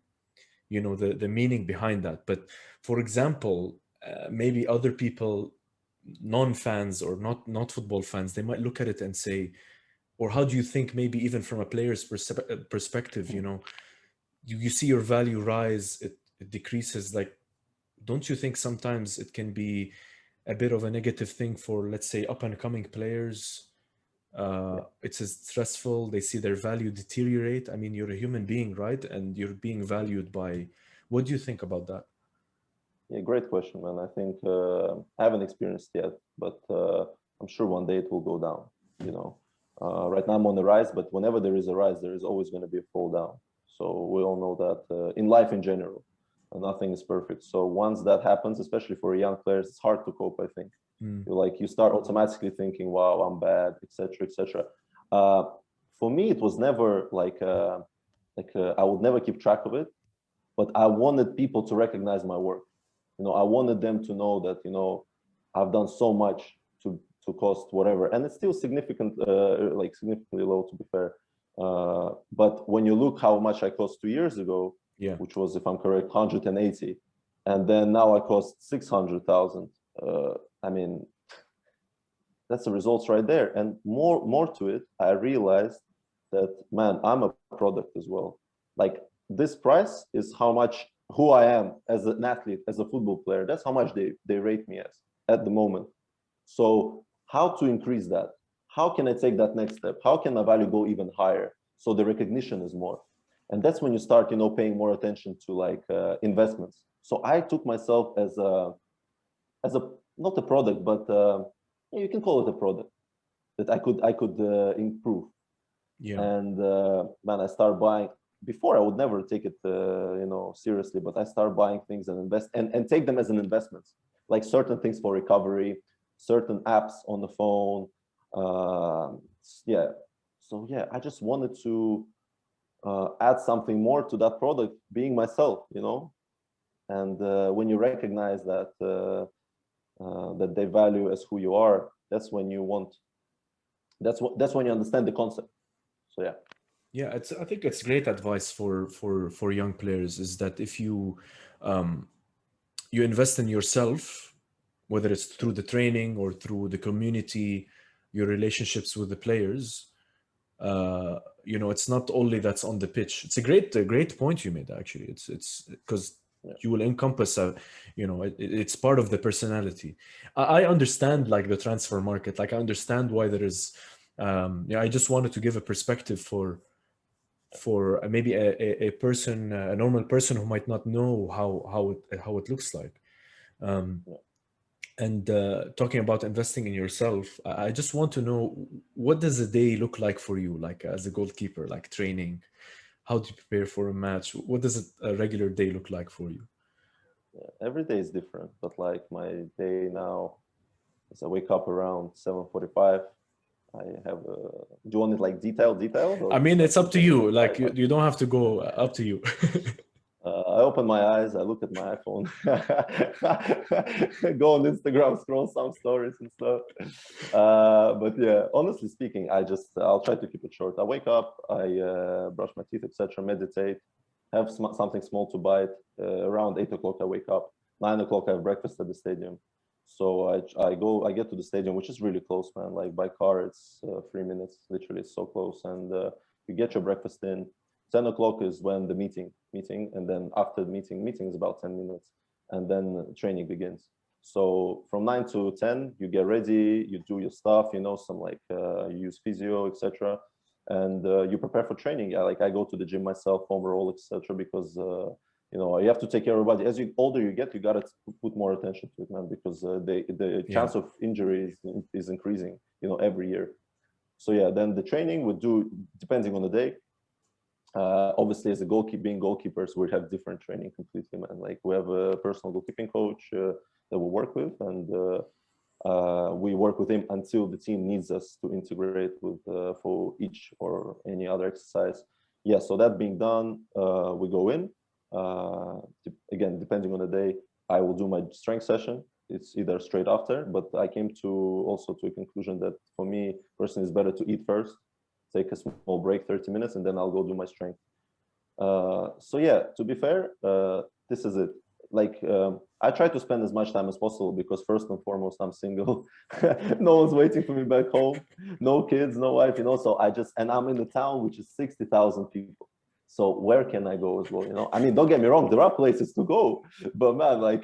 you know, the meaning behind that. But for example, maybe other people, non-fans or not football fans, they might look at it and say, or how do you think, maybe even from a player's perspective, you know, you see your value rise, it decreases, like, don't you think sometimes it can be a bit of a negative thing for, let's say, up and coming players? yeah, It's stressful, they see their value deteriorate. I mean, you're a human being, right? And you're being valued by, what do you think about that? yeah. Great question, man. I think I haven't experienced yet, but I'm sure one day it will go down. You know, right now I'm on the rise, but whenever there is a rise, there is always going to be a fall down. So we all know that in life in general, nothing is perfect. So once that happens, especially for young players, it's hard to cope, I think. Mm, You start automatically thinking, "Wow, I'm bad," etc., etc. Uh, for me, it was never I would never keep track of it, but I wanted people to recognize my work. You know, I wanted them to know that, you know, I've done so much to cost whatever, and it's still significantly low, to be fair. But when you look how much I cost 2 years ago, yeah. which was, if I'm correct, 180, and then now I cost 600,000. I mean, that's the results right there. And more to it, I realized that, man, I'm a product as well. Like, this price is how much who I am as an athlete, as a football player. That's how much they rate me as at the moment. So how to increase that? How can I take that next step? How can my value go even higher so the recognition is more? And that's when you start, you know, paying more attention to like investments. So I took myself as a not a product, but you can call it a product that I could improve. Yeah. And man, I start buying. Before I would never take it you know, seriously, but I start buying things and invest and take them as an investment, like certain things for recovery, certain apps on the phone. Yeah. So yeah, I just wanted to add something more to that product, being myself, you know. And when you recognize that that they value as who you are, that's when you want. That's when you understand the concept. So yeah. Yeah, I think it's great advice for young players, is that if you um, you invest in yourself, whether it's through the training or through the community, your relationships with the players, you know, it's not only that's on the pitch. It's a great point you made, actually. It's because Yeah. you will encompass a, you know, it's part of the personality. I understand, like, the transfer market. Like, I understand why there is. Yeah, I just wanted to give a perspective for maybe a person, a normal person who might not know how it looks like. Um, Yeah. and talking about investing in yourself, I just want to know, what does a day look like for you, like as a goalkeeper, like training? How do you prepare for a match? What does a regular day look like for you? Every day is different, but like my day now is I wake up around 7:45. I have a. Do you want it like detailed or I mean, just like it's up to general? you. Like you don't have to go, up to you. I open my eyes, I look at my iPhone, go on Instagram, scroll some stories and stuff. But yeah, honestly speaking, I'll try to keep it short. I wake up, I brush my teeth, etc., meditate, have something small to bite. Around 8 o'clock, I wake up. 9 o'clock, I have breakfast at the stadium. So I get to the stadium, which is really close, man. Like by car, it's 3 minutes. Literally, it's so close. And you get your breakfast in. 10 o'clock is when the meeting, and then after the meeting is about 10 minutes, and then training begins. So from 9 to 10, you get ready, you do your stuff, some like you use physio, etc., and you prepare for training. Like I go to the gym myself, foam roll, etc., because you have to take care of your body. As you older you get, you gotta put more attention to it, man, because the Yeah. chance of injury is increasing, every year. So yeah, then the training would do depending on the day. Obviously, as a being goalkeepers, we have different training completely, man. Like we have a personal goalkeeping coach that we work with, and we work with him until the team needs us to integrate with for each or any other exercise. Yeah, so that being done, we go in. Again, depending on the day, I will do my strength session. It's either straight after, but I came to a conclusion that for me personally, it's better to eat first, take a small break, 30 minutes, and then I'll go do my strength. So yeah, to be fair, this is it. Like I try to spend as much time as possible because first and foremost, I'm single. No one's waiting for me back home. No kids, no wife, So and I'm in the town which is 60,000 people. So where can I go as well? I mean, don't get me wrong, there are places to go, but man, like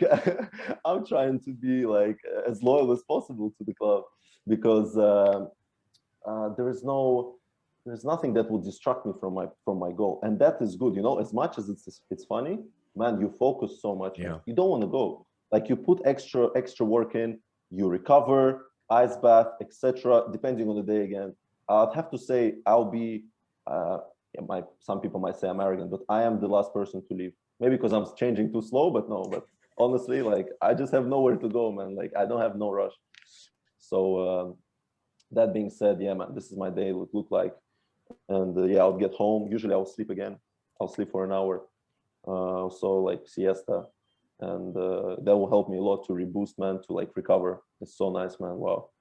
I'm trying to be like as loyal as possible to the club because there's nothing that will distract me from my goal, and that is good. As much as it's funny, man, you focus so much. Yeah. You don't want to go. Like you put extra work in, you recover, ice bath, etc. Depending on the day again. I'd have to say I'll be. Some people might say I'm arrogant, but I am the last person to leave. Maybe because I'm changing too slow, but no. But honestly, like I just have nowhere to go, man. Like I don't have no rush. So that being said, yeah, man, this is my day would look like. And yeah, I'll get home. Usually I'll sleep again. I'll sleep for an hour. So like siesta. And that will help me a lot to reboost, man, to like recover. It's so nice, man. Wow.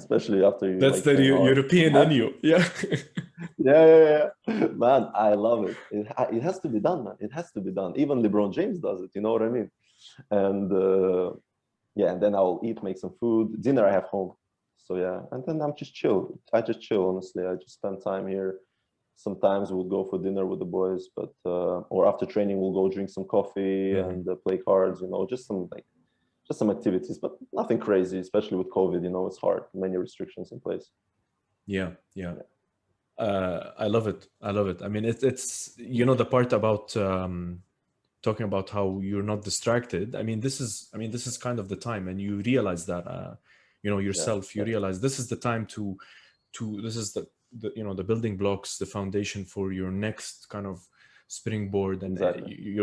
Especially after you That's like the train hard. European in you. Yeah. Yeah. Man, I love it. It has to be done, man. It has to be done. Even LeBron James does it. You know what I mean? And yeah, and then I'll eat, make some food. Dinner I have home. So yeah, and then I'm just chill. I just chill, honestly. I just spend time here. Sometimes we'll go for dinner with the boys, but or after training we'll go drink some coffee and play cards. Just some activities, but nothing crazy. Especially with COVID, it's hard. Many restrictions in place. Yeah. I love it. I mean, it's the part about talking about how you're not distracted. I mean, this is kind of the time, and you realize that yourself. You realize this is the time to this is the the building blocks, the foundation for your next kind of springboard, and Exactly.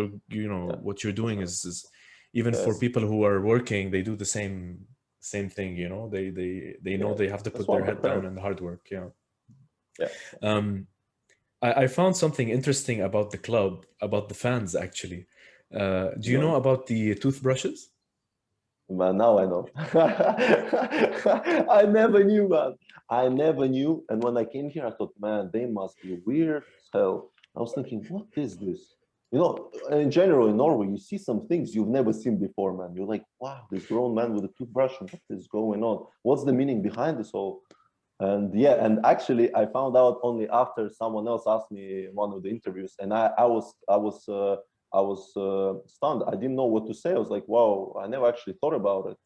what you're doing is even for people who are working, they do the same thing. They know they have to put their head down and hard work. Yeah. I found something interesting about the club, about the fans actually. Do you know about the toothbrushes? Man, now I know. I never knew, man. I never knew. And when I came here, I thought, man, they must be weird as hell. I was thinking, what is this? In general, in Norway, you see some things you've never seen before, man. You're like, wow, this grown man with a toothbrush, what is going on? What's the meaning behind this all? And yeah, and actually, I found out only after someone else asked me in one of the interviews, and I was stunned. I didn't know what to say. I was like, wow, I never actually thought about it.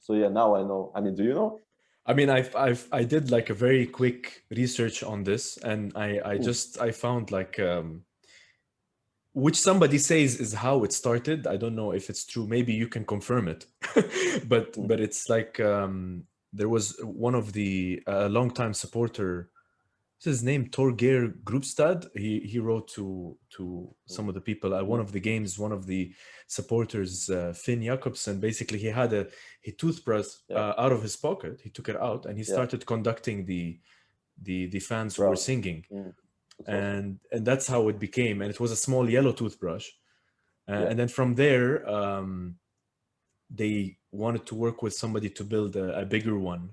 So yeah, now I know. I mean, do you know? I mean, I did like a very quick research on this, and I found like which somebody says is how it started. I don't know if it's true. Maybe you can confirm it, but it's like there was one of the longtime supporter his name, Torgeir Grupstad. He wrote to some of the people at one of the games. One of the supporters, Finn Jakobsen, basically he toothbrush Yeah, out of his pocket. He took it out and he yeah, started conducting the fans who were crowd. singing, It's awesome. and that's how it became. And it was a small yellow toothbrush, Yeah, and then from there, they wanted to work with somebody to build a bigger one,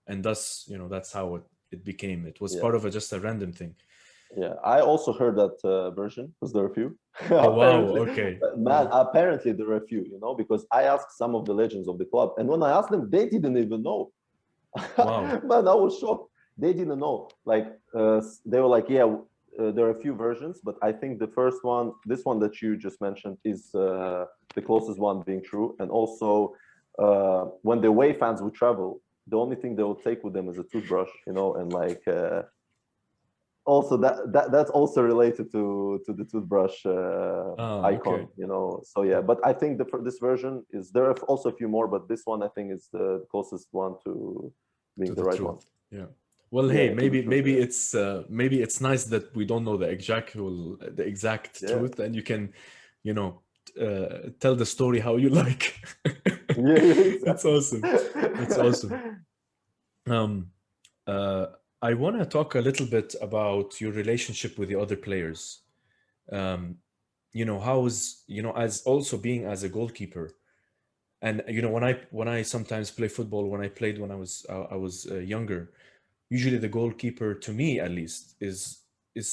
and thus, that's how it became. It was yeah, part of just a random thing. yeah. I also heard that version because there are a few. Oh wow, Apparently, okay. man, apparently there are a few. Because I asked some of the legends of the club, and when I asked them, they didn't even know. Wow. Man, I was shocked. They didn't know. Like they were like, yeah, there are a few versions, but I think the first one, this one that you just mentioned, is the closest one being true. And also, when the away fans would travel, the only thing they would take with them is a toothbrush, and like also that's also related to the toothbrush icon, Okay. So yeah, but I think this version is, there are also a few more, but this one I think is the closest one to being To the the right one. truth. Yeah. Well, hey, Yeah, to the maybe truth. Yeah, maybe it's nice that we don't know the exact yeah, truth, and you can, tell the story how you like. yeah, yeah, That's exactly. awesome. That's awesome. Um, uh, I want to talk a little bit about your relationship with the other players. Um, how's, as also being as a goalkeeper, and when I sometimes play football, when I played when I was younger, usually the goalkeeper, to me at least, is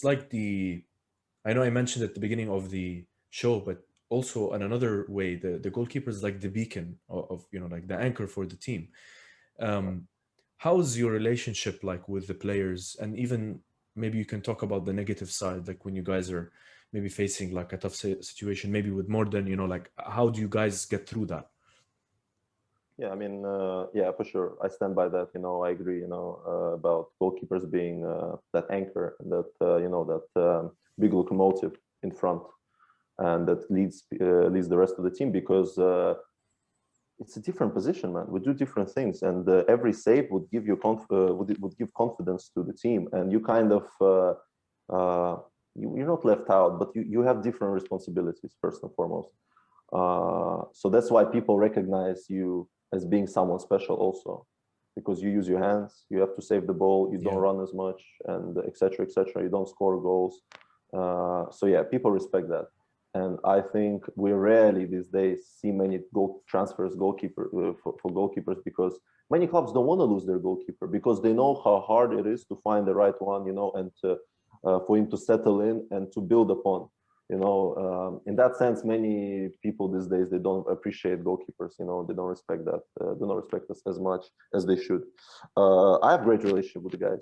like the, I know I mentioned at the beginning of the show, but also in another way, the goalkeeper is like the beacon of like the anchor for the team. um how's your relationship like with the players, and even maybe you can talk about the negative side, like when you guys are maybe facing like a tough situation, maybe with more than, like how do you guys get through that? Yeah, I mean, yeah, for sure. I stand by that. I agree. About goalkeepers being that anchor, that that big locomotive in front, and that leads the rest of the team, because it's a different position, man. We do different things, and every save would give you would give confidence to the team, and you kind of you're not left out, but you have different responsibilities first and foremost. So that's why people recognize you as being someone special also, because you use your hands, you have to save the ball, you don't Yeah. run as much, and etc. etc. You don't score goals. So yeah, people respect that. And I think we rarely these days see many goal transfers for goalkeepers, because many clubs don't want to lose their goalkeeper, because they know how hard it is to find the right one, and for him to settle in and to build upon. In that sense, many people these days, they don't appreciate goalkeepers. They don't respect that. Do not respect us as much as they should. I have great relationship with the guys.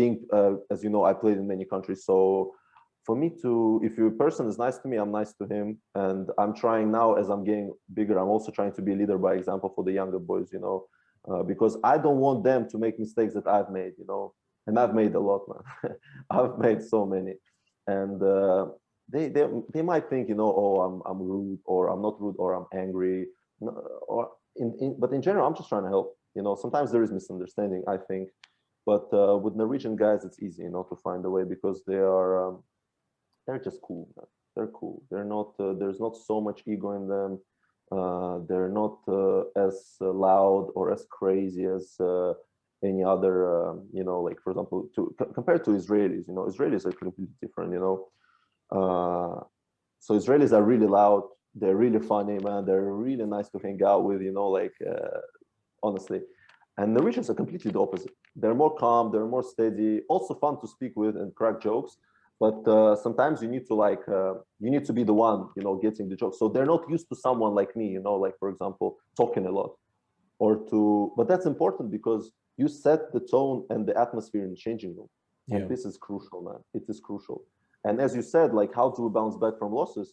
Being as you know, I played in many countries, so for me to, if your person is nice to me, I'm nice to him, and I'm trying now, as I'm getting bigger, I'm also trying to be a leader by example for the younger boys. Because I don't want them to make mistakes that I've made. And I've made a lot, man. I've made so many. And they might think, oh, I'm rude, or I'm not rude, or I'm angry, or but in general, I'm just trying to help. Sometimes there is misunderstanding, I think, but with Norwegian guys, it's easy, to find a way, because they're just cool, man. They're cool. They're not. There's not so much ego in them. They're not as loud or as crazy as any other, like for example, compared to Israelis. Israelis are completely different. So Israelis are really loud. They're really funny, man. They're really nice to hang out with. Like honestly. And Norwegians are completely the opposite. They're more calm. They're more steady. Also fun to speak with and crack jokes. But sometimes you need to be the one, getting the joke. So they're not used to someone like me, like for example, talking a lot, but that's important, because you set the tone and the atmosphere in the changing room. And Yeah. this is crucial, man. It is crucial. And as you said, like, how do we bounce back from losses?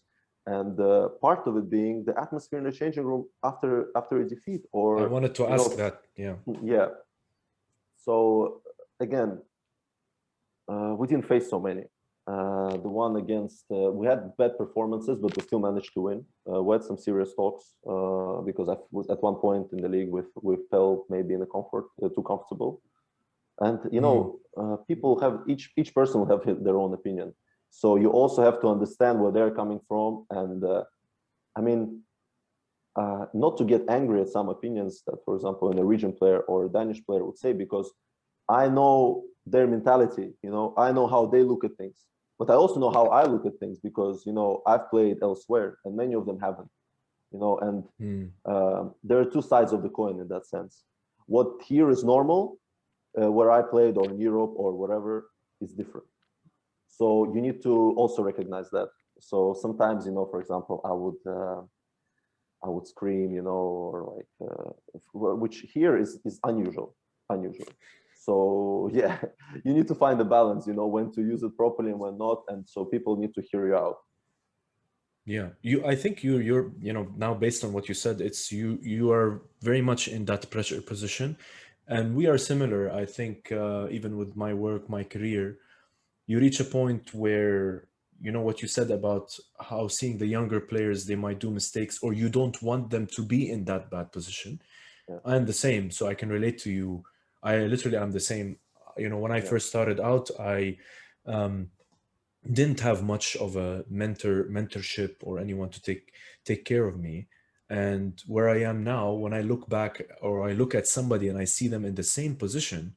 And part of it being the atmosphere in the changing room after a defeat, I or wanted to ask that. Yeah. yeah. So again, we didn't face so many. The one against, we had bad performances, but we still managed to win. We had some serious talks, because I was at one point in the league, we felt maybe in a too comfortable. And you know, people have each person will have their own opinion. So you also have to understand where they're coming from. And I mean, not to get angry at some opinions that, for example, a Norwegian player or a Danish player would say, because I know their mentality. You know, I know how they look at things, but I also know how I look at things, because you know I've played elsewhere and many of them haven't. You know, and there are two sides of the coin in that sense. What here is normal, where I played, or in Europe or whatever, is different. So you need to also recognize that. So sometimes, you know, for example, I would scream, you know, or like, which here is unusual. So yeah, you need to find the balance, you know, when to use it properly and when not, and so people need to hear you out. Yeah, I think you're, you know, now based on what you said, it's you are very much in that pressure position, and we are similar. I think even with my work, my career, you reach a point where, you know, what you said about how seeing the younger players, they might do mistakes, or you don't want them to be in that bad position. Yeah, I'm the same, so I can relate to you. I literally am the same. You know, when I yeah, first started out, I um, didn't have much of a mentorship or anyone to take care of me. And where I am now, when I look back or I look at somebody and I see them in the same position,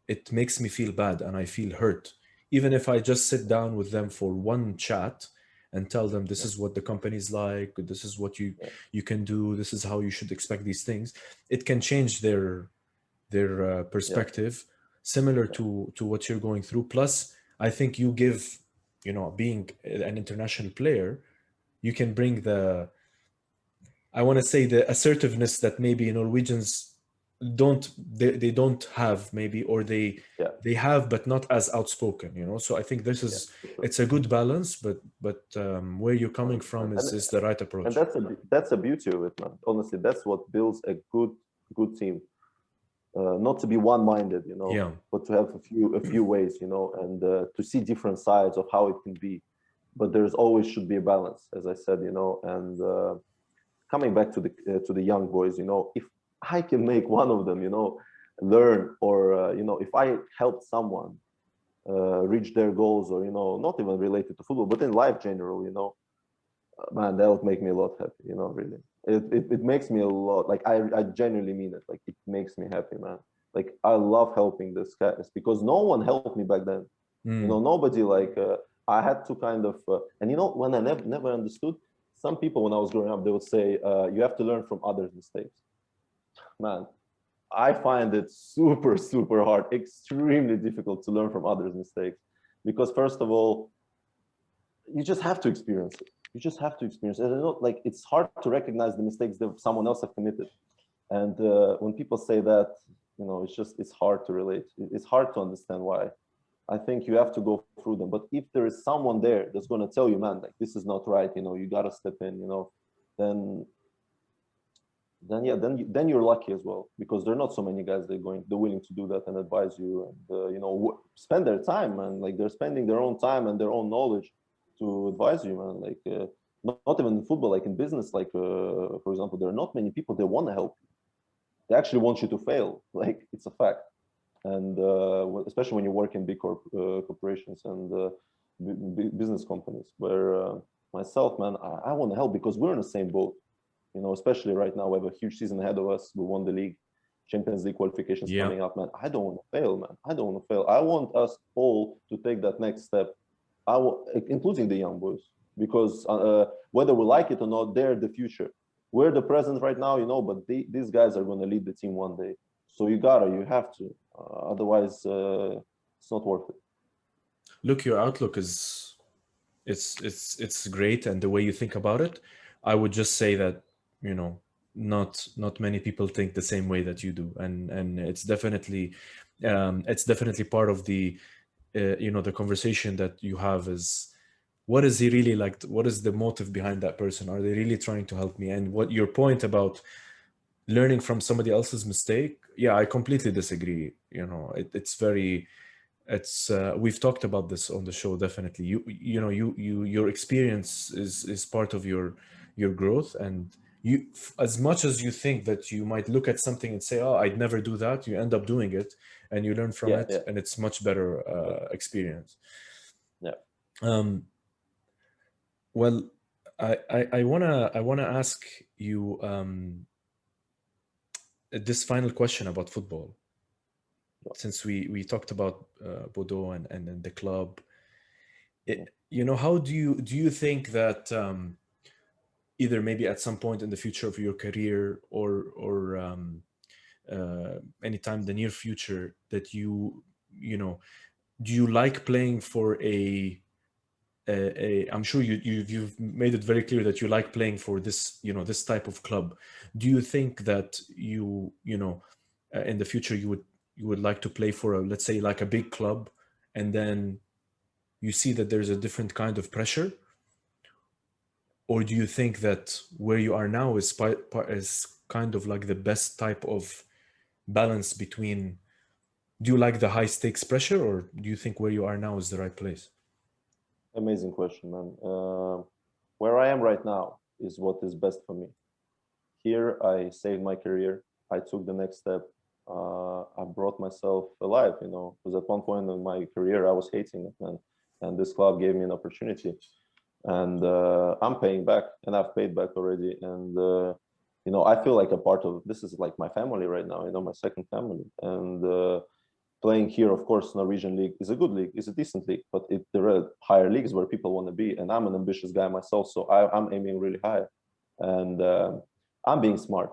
it makes me feel bad and I feel hurt. Even if I just sit down with them for one chat and tell them this yeah, is what the company's like, this is what yeah, you can do, this is how you should expect these things, it can change their yeah, perspective, similar yeah, to what you're going through. Plus, I think you give, you know, being an international player, you can bring the, I want to say, the assertiveness that maybe Norwegians they don't have, maybe, or yeah, they have but not as outspoken, you know. So I think this yeah, is, for sure. it's a good balance, but where you're coming from 100%. is the right And approach. that's a beauty of it, man. Honestly, that's what builds a good team. Not to be one-minded, you know, Yeah. but to have a few ways, you know, and to see different sides of how it can be. But there's always should be a balance, as I said, you know. And coming back to the young boys, you know, if I can make one of them, you know, learn, or you know, if I help someone reach their goals, or you know, not even related to football, but in life general, you know, man, that would make me a lot happy, you know, really. It makes me a lot, like I genuinely mean it, like it makes me happy, man. Like I love helping this guys, because no one helped me back then, you know, Mm. nobody, like I had to kind of and you know, when I never understood, some people when I was growing up, they would say you have to learn from others' mistakes. Man, I find it super hard, extremely difficult to learn from others' mistakes, because first of all, you just have to experience it. You just have to experience it. And not, like, it's hard to recognize the mistakes that someone else have committed. And when people say that, you know, it's hard to relate. It's hard to understand why. I think you have to go through them. But if there is someone there that's going to tell you, man, like this is not right, you know, you got to step in, you know, then yeah, then you're lucky as well, because there are not so many guys they're willing to do that and advise you, and you know, spend their time, man. Like they're spending their own time and their own knowledge to advise you, man. Like not even in football, like in business, like for example, there are not many people that want to help you. They actually want you to fail. Like it's a fact. And especially when you work in big corporations and business companies, where myself, man, I want to help, because we're in the same boat. You know, especially right now, we have a huge season ahead of us. We won the league, Champions League qualifications Yeah. coming up, man. I don't want to fail, man. I don't want to fail. I want us all to take that next step, including the young boys, because whether we like it or not, they're the future. We're the present right now, you know, but these guys are going to lead the team one day. So you have to. Otherwise, it's not worth it. Look, your outlook is, it's great, and the way you think about it, I would just say that, you know, not many people think the same way that you do, and it's definitely part of the you know, the conversation that you have is, what is he really like, what is the motive behind that person, are they really trying to help me? And what your point about learning from somebody else's mistake, yeah, I completely disagree. You know, it's very, it's we've talked about this on the show. Definitely, you know, your experience is part of your growth, and as much as you think that you might look at something and say, "Oh, I'd never do that," you end up doing it, and you learn from Yeah, it, yeah, and it's much better yeah, experience. yeah. Um, well, I wanna ask you this final question about football. Since we talked about Bordeaux and the club, Mhm. how do you think that either maybe at some point in the future of your career or anytime in the near future that you know do you like playing for I'm sure you've made it very clear that you like playing for this type of club. Do you think that in the future you would like to play for let's say like a big club, and then you see that there's a different kind of pressure, or do you think that where you are now is kind of like the best type of balance between, do you like the high stakes pressure, or do you think where you are now is the right place? Amazing question, man. Where I am right now is what is best for me. Here, I saved my career. I took the next step. I brought myself alive, because at one point in my career, I was hating it, man. And this club gave me an opportunity. And I'm paying back, and I've paid back already. And, I feel like a part of this is like my family right now, my second family. And playing here, of course, Norwegian league is a good league, is a decent league, but there are higher leagues where people want to be. And I'm an ambitious guy myself, so I'm aiming really high. And I'm being smart.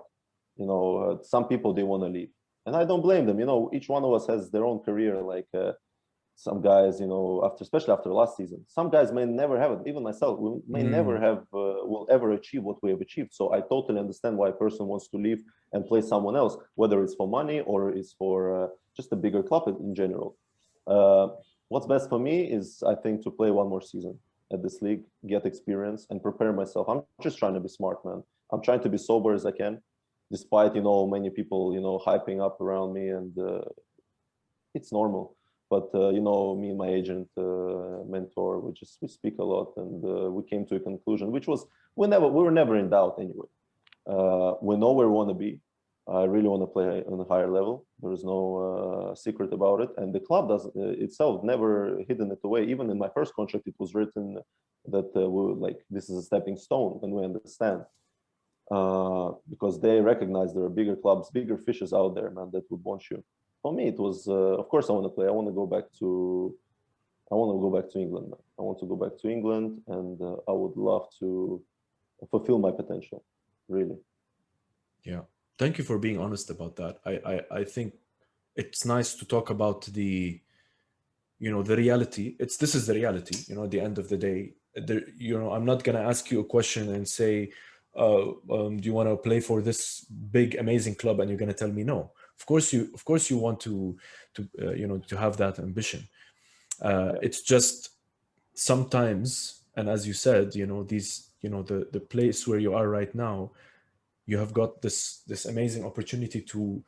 Some people, they want to leave, and I don't blame them. Each one of us has their own career. Like some guys, especially after last season, some guys may never have it. Even myself, we may never Mm, have will ever achieve what we have achieved. So I totally understand why a person wants to leave and play someone else, whether it's for money or it's for just a bigger club in general. Uh, what's best for me is, I think, to play one more season at this league, get experience, and prepare myself. I'm just trying to be smart, man. I'm trying to be sober as I can, despite many people hyping up around me, and it's normal. But me and my agent, mentor, we speak a lot, and we came to a conclusion, which was we were never in doubt anyway. We know where we want to be. I really want to play on a higher level. There is no secret about it, and the club does itself never hidden it away. Even in my first contract, it was written that this is a stepping stone, and we understand because they recognize there are bigger clubs, bigger fishes out there, man, that would want you. For me, it was, of course, I want to play. I want to go back to England, man. I want to go back to England, and I would love to fulfill my potential, really. yeah. Thank you for being honest about that. I think it's nice to talk about the reality. This is the reality, at the end of the day. I'm not going to ask you a question and say, do you want to play for this big amazing club, and you're going to tell me no. Of course you want to have that ambition. Yeah, It's just sometimes, and as you said, the place where you are right now, you have got this amazing opportunity to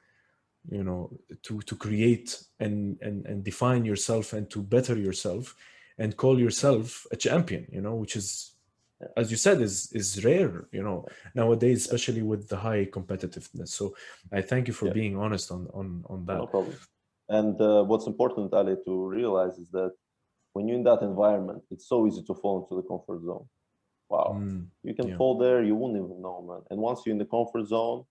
you know to create and define yourself and to better yourself and call yourself a champion, which is, yeah, as you said, is rare, nowadays, yeah, especially with the high competitiveness. So I thank you for yeah. being honest on No that. problem. And what's important, Ali, to realize is that when you're in that environment, it's so easy to fall into the comfort zone. Wow, Mm, you can yeah, fall there, you won't even know, man. And once you're in the comfort zone,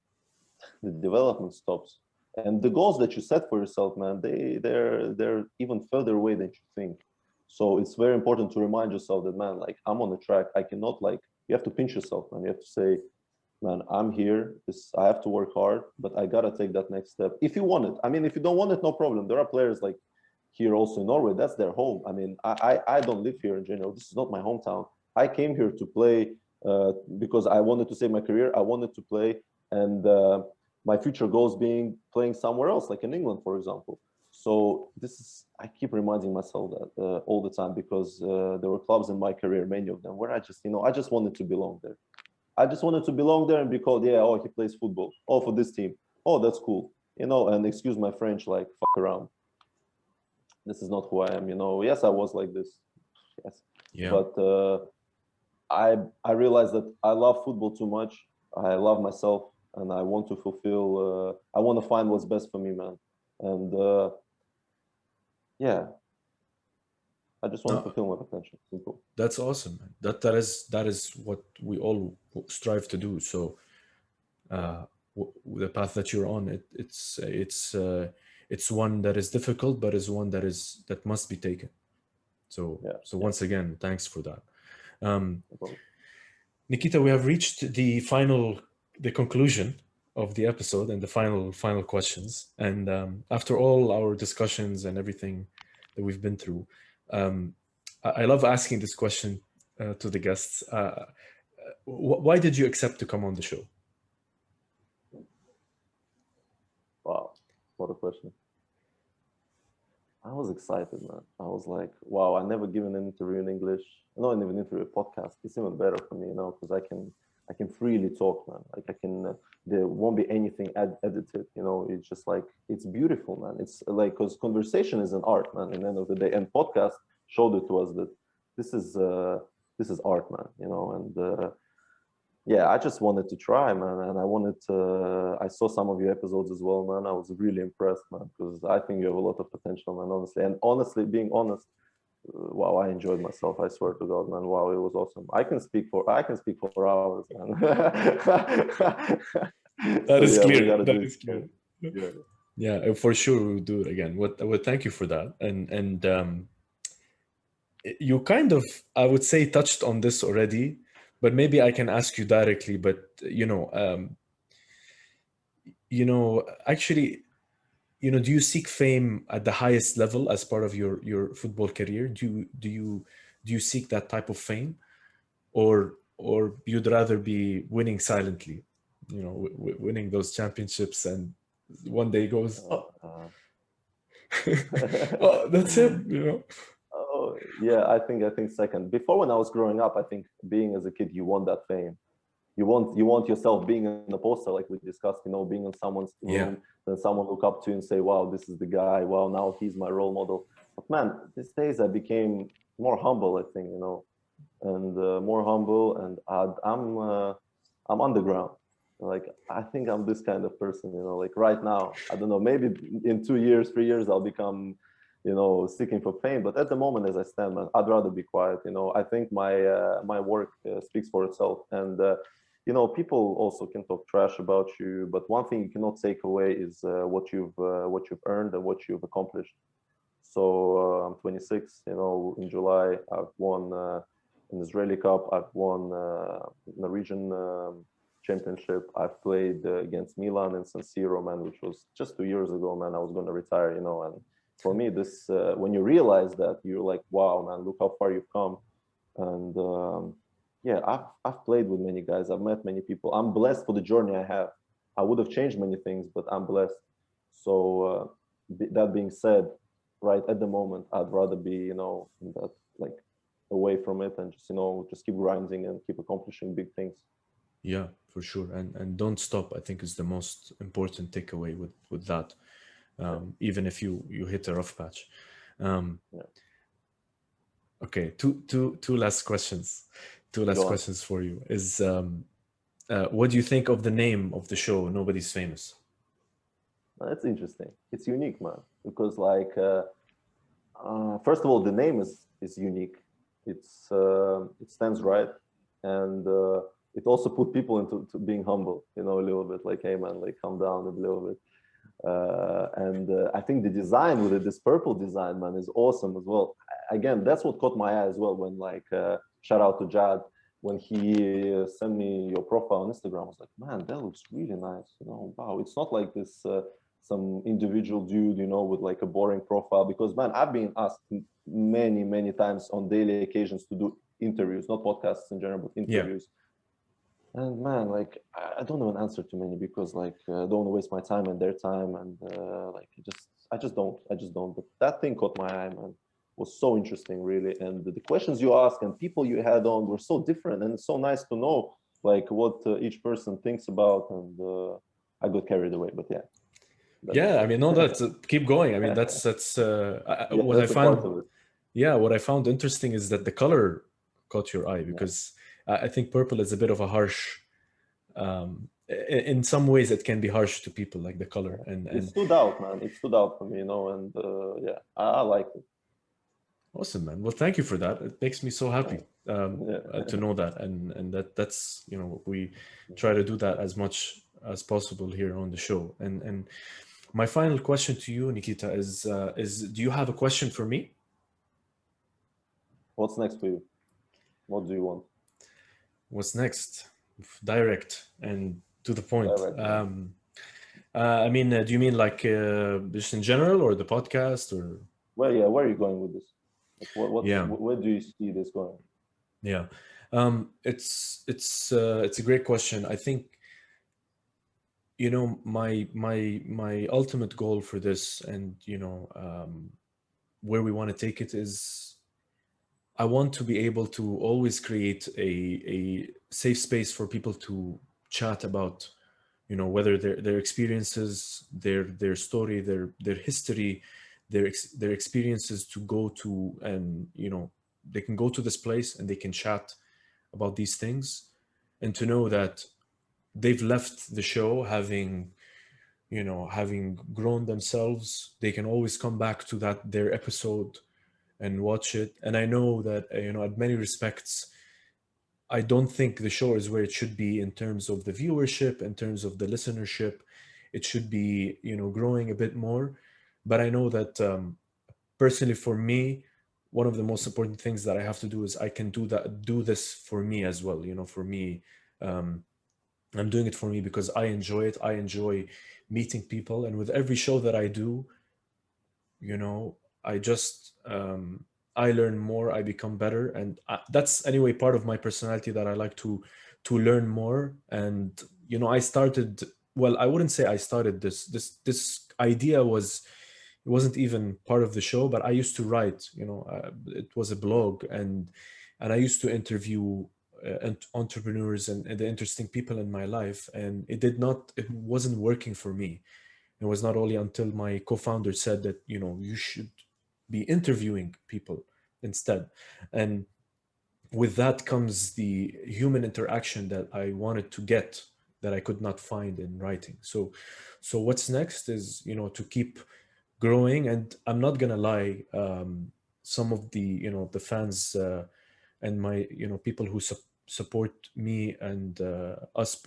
the development stops. And the goals that you set for yourself, man, they're even further away than you think. So it's very important to remind yourself that, man, like I'm on the track. I cannot, like, you have to pinch yourself, man. You have to say, man, I'm here. I have to work hard, but I gotta take that next step. If you want it, I mean, if you don't want it, no problem. There are players like here also in Norway. That's their home. I mean, I don't live here in general. This is not my hometown. I came here to play because I wanted to save my career. I wanted to play, and my future goals being playing somewhere else, like in England, for example. So I keep reminding myself that all the time, because there were clubs in my career, many of them, where I just wanted to belong there. I just wanted to belong there and be called, yeah, oh, he plays football. Oh, for this team. Oh, that's cool. And excuse my French, like, fuck around. This is not who I am, Yes, I was like this. Yes. yeah, But I realized that I love football too much I love myself, and I want to fulfill. I want to find what's best for me, man. And yeah, I just want to No, fulfill my potential. Simple. that's awesome, man. That is what we all strive to do. So uh, the path that you're on, it's one that is difficult, but is one that must be taken. So Yeah, so yeah. once again, thanks for that. Um, No problem. Nikita, we have reached the conclusion of the episode and the final questions. And after all our discussions and everything that we've been through, um, I love asking this question to the guests. Why did you accept to come on the show? Wow, what a question. I was excited, man. I was like, wow, I never given an interview in English. Not even an interview, a podcast. It's even better for me, because I can freely talk, man. Like I can, there won't be anything edited, It's just like, it's beautiful, man. It's like, because conversation is an art, man. In the end of the day, and podcast showed it to us that this is this is art, man. And yeah, I just wanted to try, man, and I wanted to. I saw some of your episodes as well, man. I was really impressed, man, because I think you have a lot of potential, man. Honestly, being honest, wow, I enjoyed myself. I swear to God, man. Wow, it was awesome. I can speak for hours, man. That So is yeah, we clear. gotta That do is it. clear. Yeah, Yeah, for sure we'll do it again. What thank you for that. And you kind of, I would say, touched on this already, but maybe I can ask you directly. But actually, do you seek fame at the highest level as part of your football career? Do you seek that type of fame, or you'd rather be winning silently, winning those championships, and one day goes, yeah. oh, oh, that's it. Oh yeah, I think second. Before, when I was growing up, I think being as a kid, you want that fame. You want yourself being in the poster, like we discussed, being in someone's Yeah, room, then someone look up to you and say, wow, this is the guy, wow, now he's my role model. But man, these days I became more humble, I think, and more humble, and I'm underground. Like I think I'm this kind of person, like right now, I don't know, maybe in 2 years, 3 years, I'll become, seeking for fame. But at the moment, as I stand, man, I'd rather be quiet. I think my work speaks for itself. And people also can talk trash about you, but one thing you cannot take away is what you've earned and what you've accomplished. So I'm 26. In July I've won an Israeli Cup. I've won Norwegian championship. I've played against Milan in San Siro, man, which was just 2 years ago, man. I was going to retire, and for me, this when you realize that, you're like, wow, man, look how far you've come. And yeah, I've played with many guys. I've met many people. I'm blessed for the journey I have. I would have changed many things, but I'm blessed. So that being said, right at the moment, I'd rather be, in that, like, away from it, and just keep grinding and keep accomplishing big things. yeah, for sure. And don't stop, I think, is the most important takeaway with that. Yeah, Even if you hit a rough patch. Um, yeah. okay, two last questions. Two last Go on. questions for you is, what do you think of the name of the show, Nobody's Famous? That's interesting. It's unique, man, because like first of all, the name is unique. It stands right, and it also put people into to being humble, a little bit, like, hey man, like, calm down a little bit. And I think the design with it, this purple design, man, is awesome as well. Again, that's what caught my eye as well when, like, shout out to Jad, when he sent me your profile on Instagram. I was like, man, that looks really nice. Wow, it's not like this some individual dude, with like a boring profile. Because man, I've been asked many, many times on daily occasions to do interviews, not podcasts in general, but Yeah, interviews. And man, like, I don't know an answer to many, because like I don't want to waste my time and their time, and like I just don't. But that thing caught my eye, man. Was so interesting, really, and the questions you ask and people you had on were so different, and it's so nice to know like what each person thinks about, and I got carried away, but yeah, that's yeah. I mean, no, that's keep going. I mean, yeah, what I that's a part found. of it. Yeah, what I found interesting is that the color caught your eye, Yeah, because I think purple is a bit of a harsh in some ways it can be harsh to people, like the color It and stood out, man. It stood out for me, and yeah, I liked it. awesome, man. Well, thank you for that. It makes me so happy Yeah. to know that, and that's we try to do that as much as possible here on the show. And my final question to you, Nikita, is do you have a question for me? What's next for you? What do you want? What's next? Direct and to the point. Direct, man. I mean, do you mean like just in general, or the podcast, or Where are you going with this? Like, yeah, where do you see this going? yeah. It's a great question. I think my ultimate goal for this, and where we want to take it is, I want to be able to always create a safe space for people to chat about, whether their experiences, their story, their history, their experiences, to go to, and they can go to this place and they can chat about these things, and to know that they've left the show having grown themselves. They can always come back to their episode and watch it. And I know that at many respects, I don't think the show is where it should be in terms of the viewership, in terms of the listenership. It should be growing a bit more. But I know that personally, for me, one of the most important things that I have to do is I can do this for me as well. For me, um, I'm doing it for me because I enjoy it. I enjoy meeting people, and with every show that I do, you know I just I learn more, I become better, and that's anyway part of my personality, that I like to learn more. And I started, well, I wouldn't say I started this idea, it wasn't even part of the show, but I used to write, it was a blog, and I used to interview entrepreneurs and the interesting people in my life, and it wasn't working for me. It was not only until my co-founder said that you should be interviewing people instead, and with that comes the human interaction that I wanted to get, that I could not find in writing. So what's next is to keep growing. And I'm not gonna lie, some of the the fans, and my people who support me and us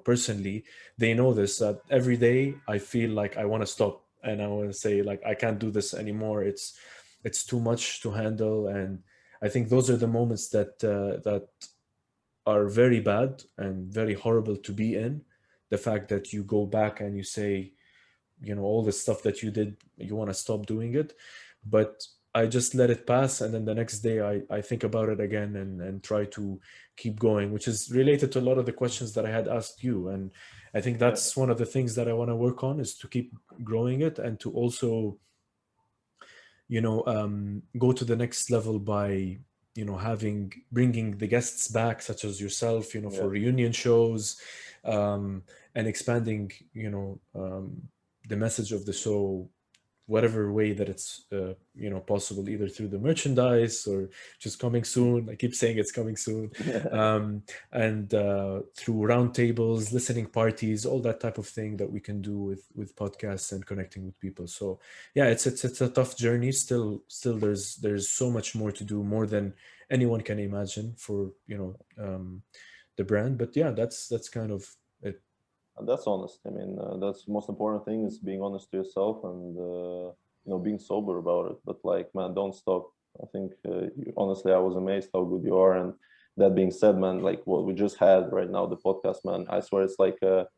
personally, they know this, that every day I feel like I want to stop, and I want to say, like, I can't do this anymore. It's too much to handle. And I think those are the moments that are very bad and very horrible to be in. The fact that you go back and you say, all the stuff that you did, you want to stop doing it. But I just let it pass, and then the next day I think about it again, and try to keep going, which is related to a lot of the questions that I had asked you. And I think Yeah, that's one of the things that I want to work on, is to keep growing it, and to also go to the next level by bringing the guests back, such as yourself, yeah. for reunion shows, and expanding the message of the show, whatever way that it's possible, either through the merchandise or just coming soon. I keep saying it's coming soon. And through roundtables, listening parties, all that type of thing that we can do with podcasts and connecting with people. So yeah, it's a tough journey. Still there's so much more to do, more than anyone can imagine, for the brand. But yeah, that's kind of it. And that's honest. I mean, that's the most important thing, is being honest to yourself, and being sober about it. But like, man, don't stop. I think honestly, I was amazed how good you are. And that being said, man, like what we just had right now, the podcast, man, I swear it's like a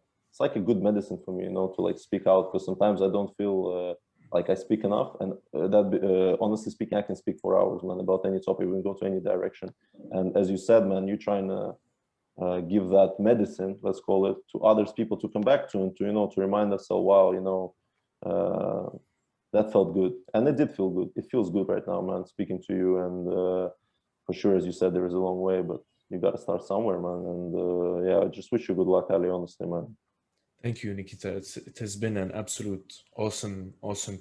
good medicine for me, to like speak out, because sometimes I don't feel like I speak enough. And honestly speaking, I can speak for hours, man, about any topic. We can go to any direction. And as you said, man, you're trying to give that medicine, let's call it, to others, people to come back to, and to to remind us, oh wow, uh, that felt good. And it did feel good. It feels good right now, man, speaking to you. And for sure, as you said, there is a long way, but you got to start somewhere, man. And yeah, I just wish you good luck, Ali, honestly, man. Thank you, Nikita. It has been an absolute awesome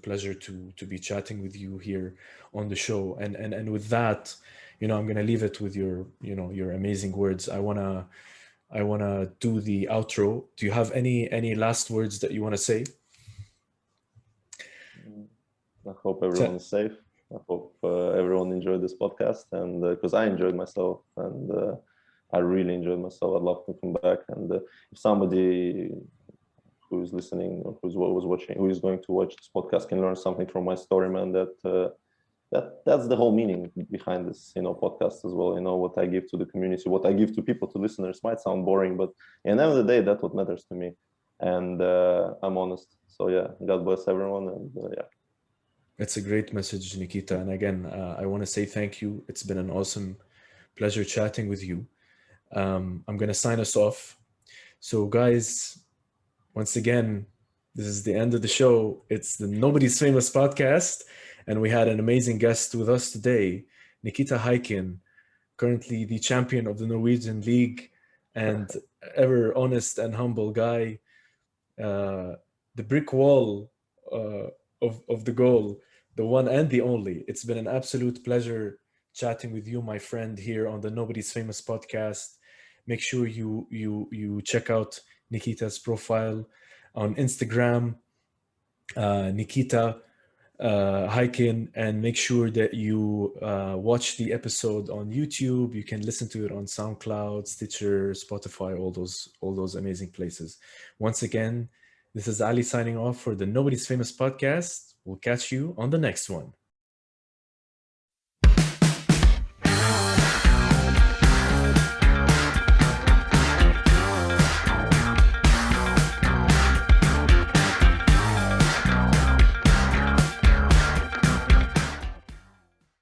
pleasure to be chatting with you here on the show. And with that, I'm gonna leave it with your amazing words. I wanna I want to do the outro. Do you have any last words that you want to say? I hope everyone is safe. I hope everyone enjoyed this podcast, and because I enjoyed myself, and I really enjoyed myself. I'd love to come back, and if somebody who's listening, or was watching, who is going to watch this podcast, can learn something from my story, man, that's the whole meaning behind this, podcast as well. What I give to the community, what I give to people, to listeners, might sound boring, but at the end of the day, that's what matters to me, and I'm honest. So yeah, God bless everyone, and yeah. It's a great message, Nikita. And again, I want to say thank you. It's been an awesome pleasure chatting with you. I'm going to sign us off. So guys, once again, this is the end of the show. It's the Nobody's Famous podcast. And we had an amazing guest with us today, Nikita Haikin, currently the champion of the Norwegian League and ever honest and humble guy. The brick wall of the goal, the one and the only. It's been an absolute pleasure chatting with you, my friend, here on the Nobody's Famous podcast. Make sure you check out Nikita's profile on Instagram, Nikita Haikin, and make sure that you watch the episode on YouTube. You can listen to it on SoundCloud, Stitcher, Spotify, all those amazing places. Once again, this is Ali signing off for the Nobody's Famous podcast. We'll catch you on the next one.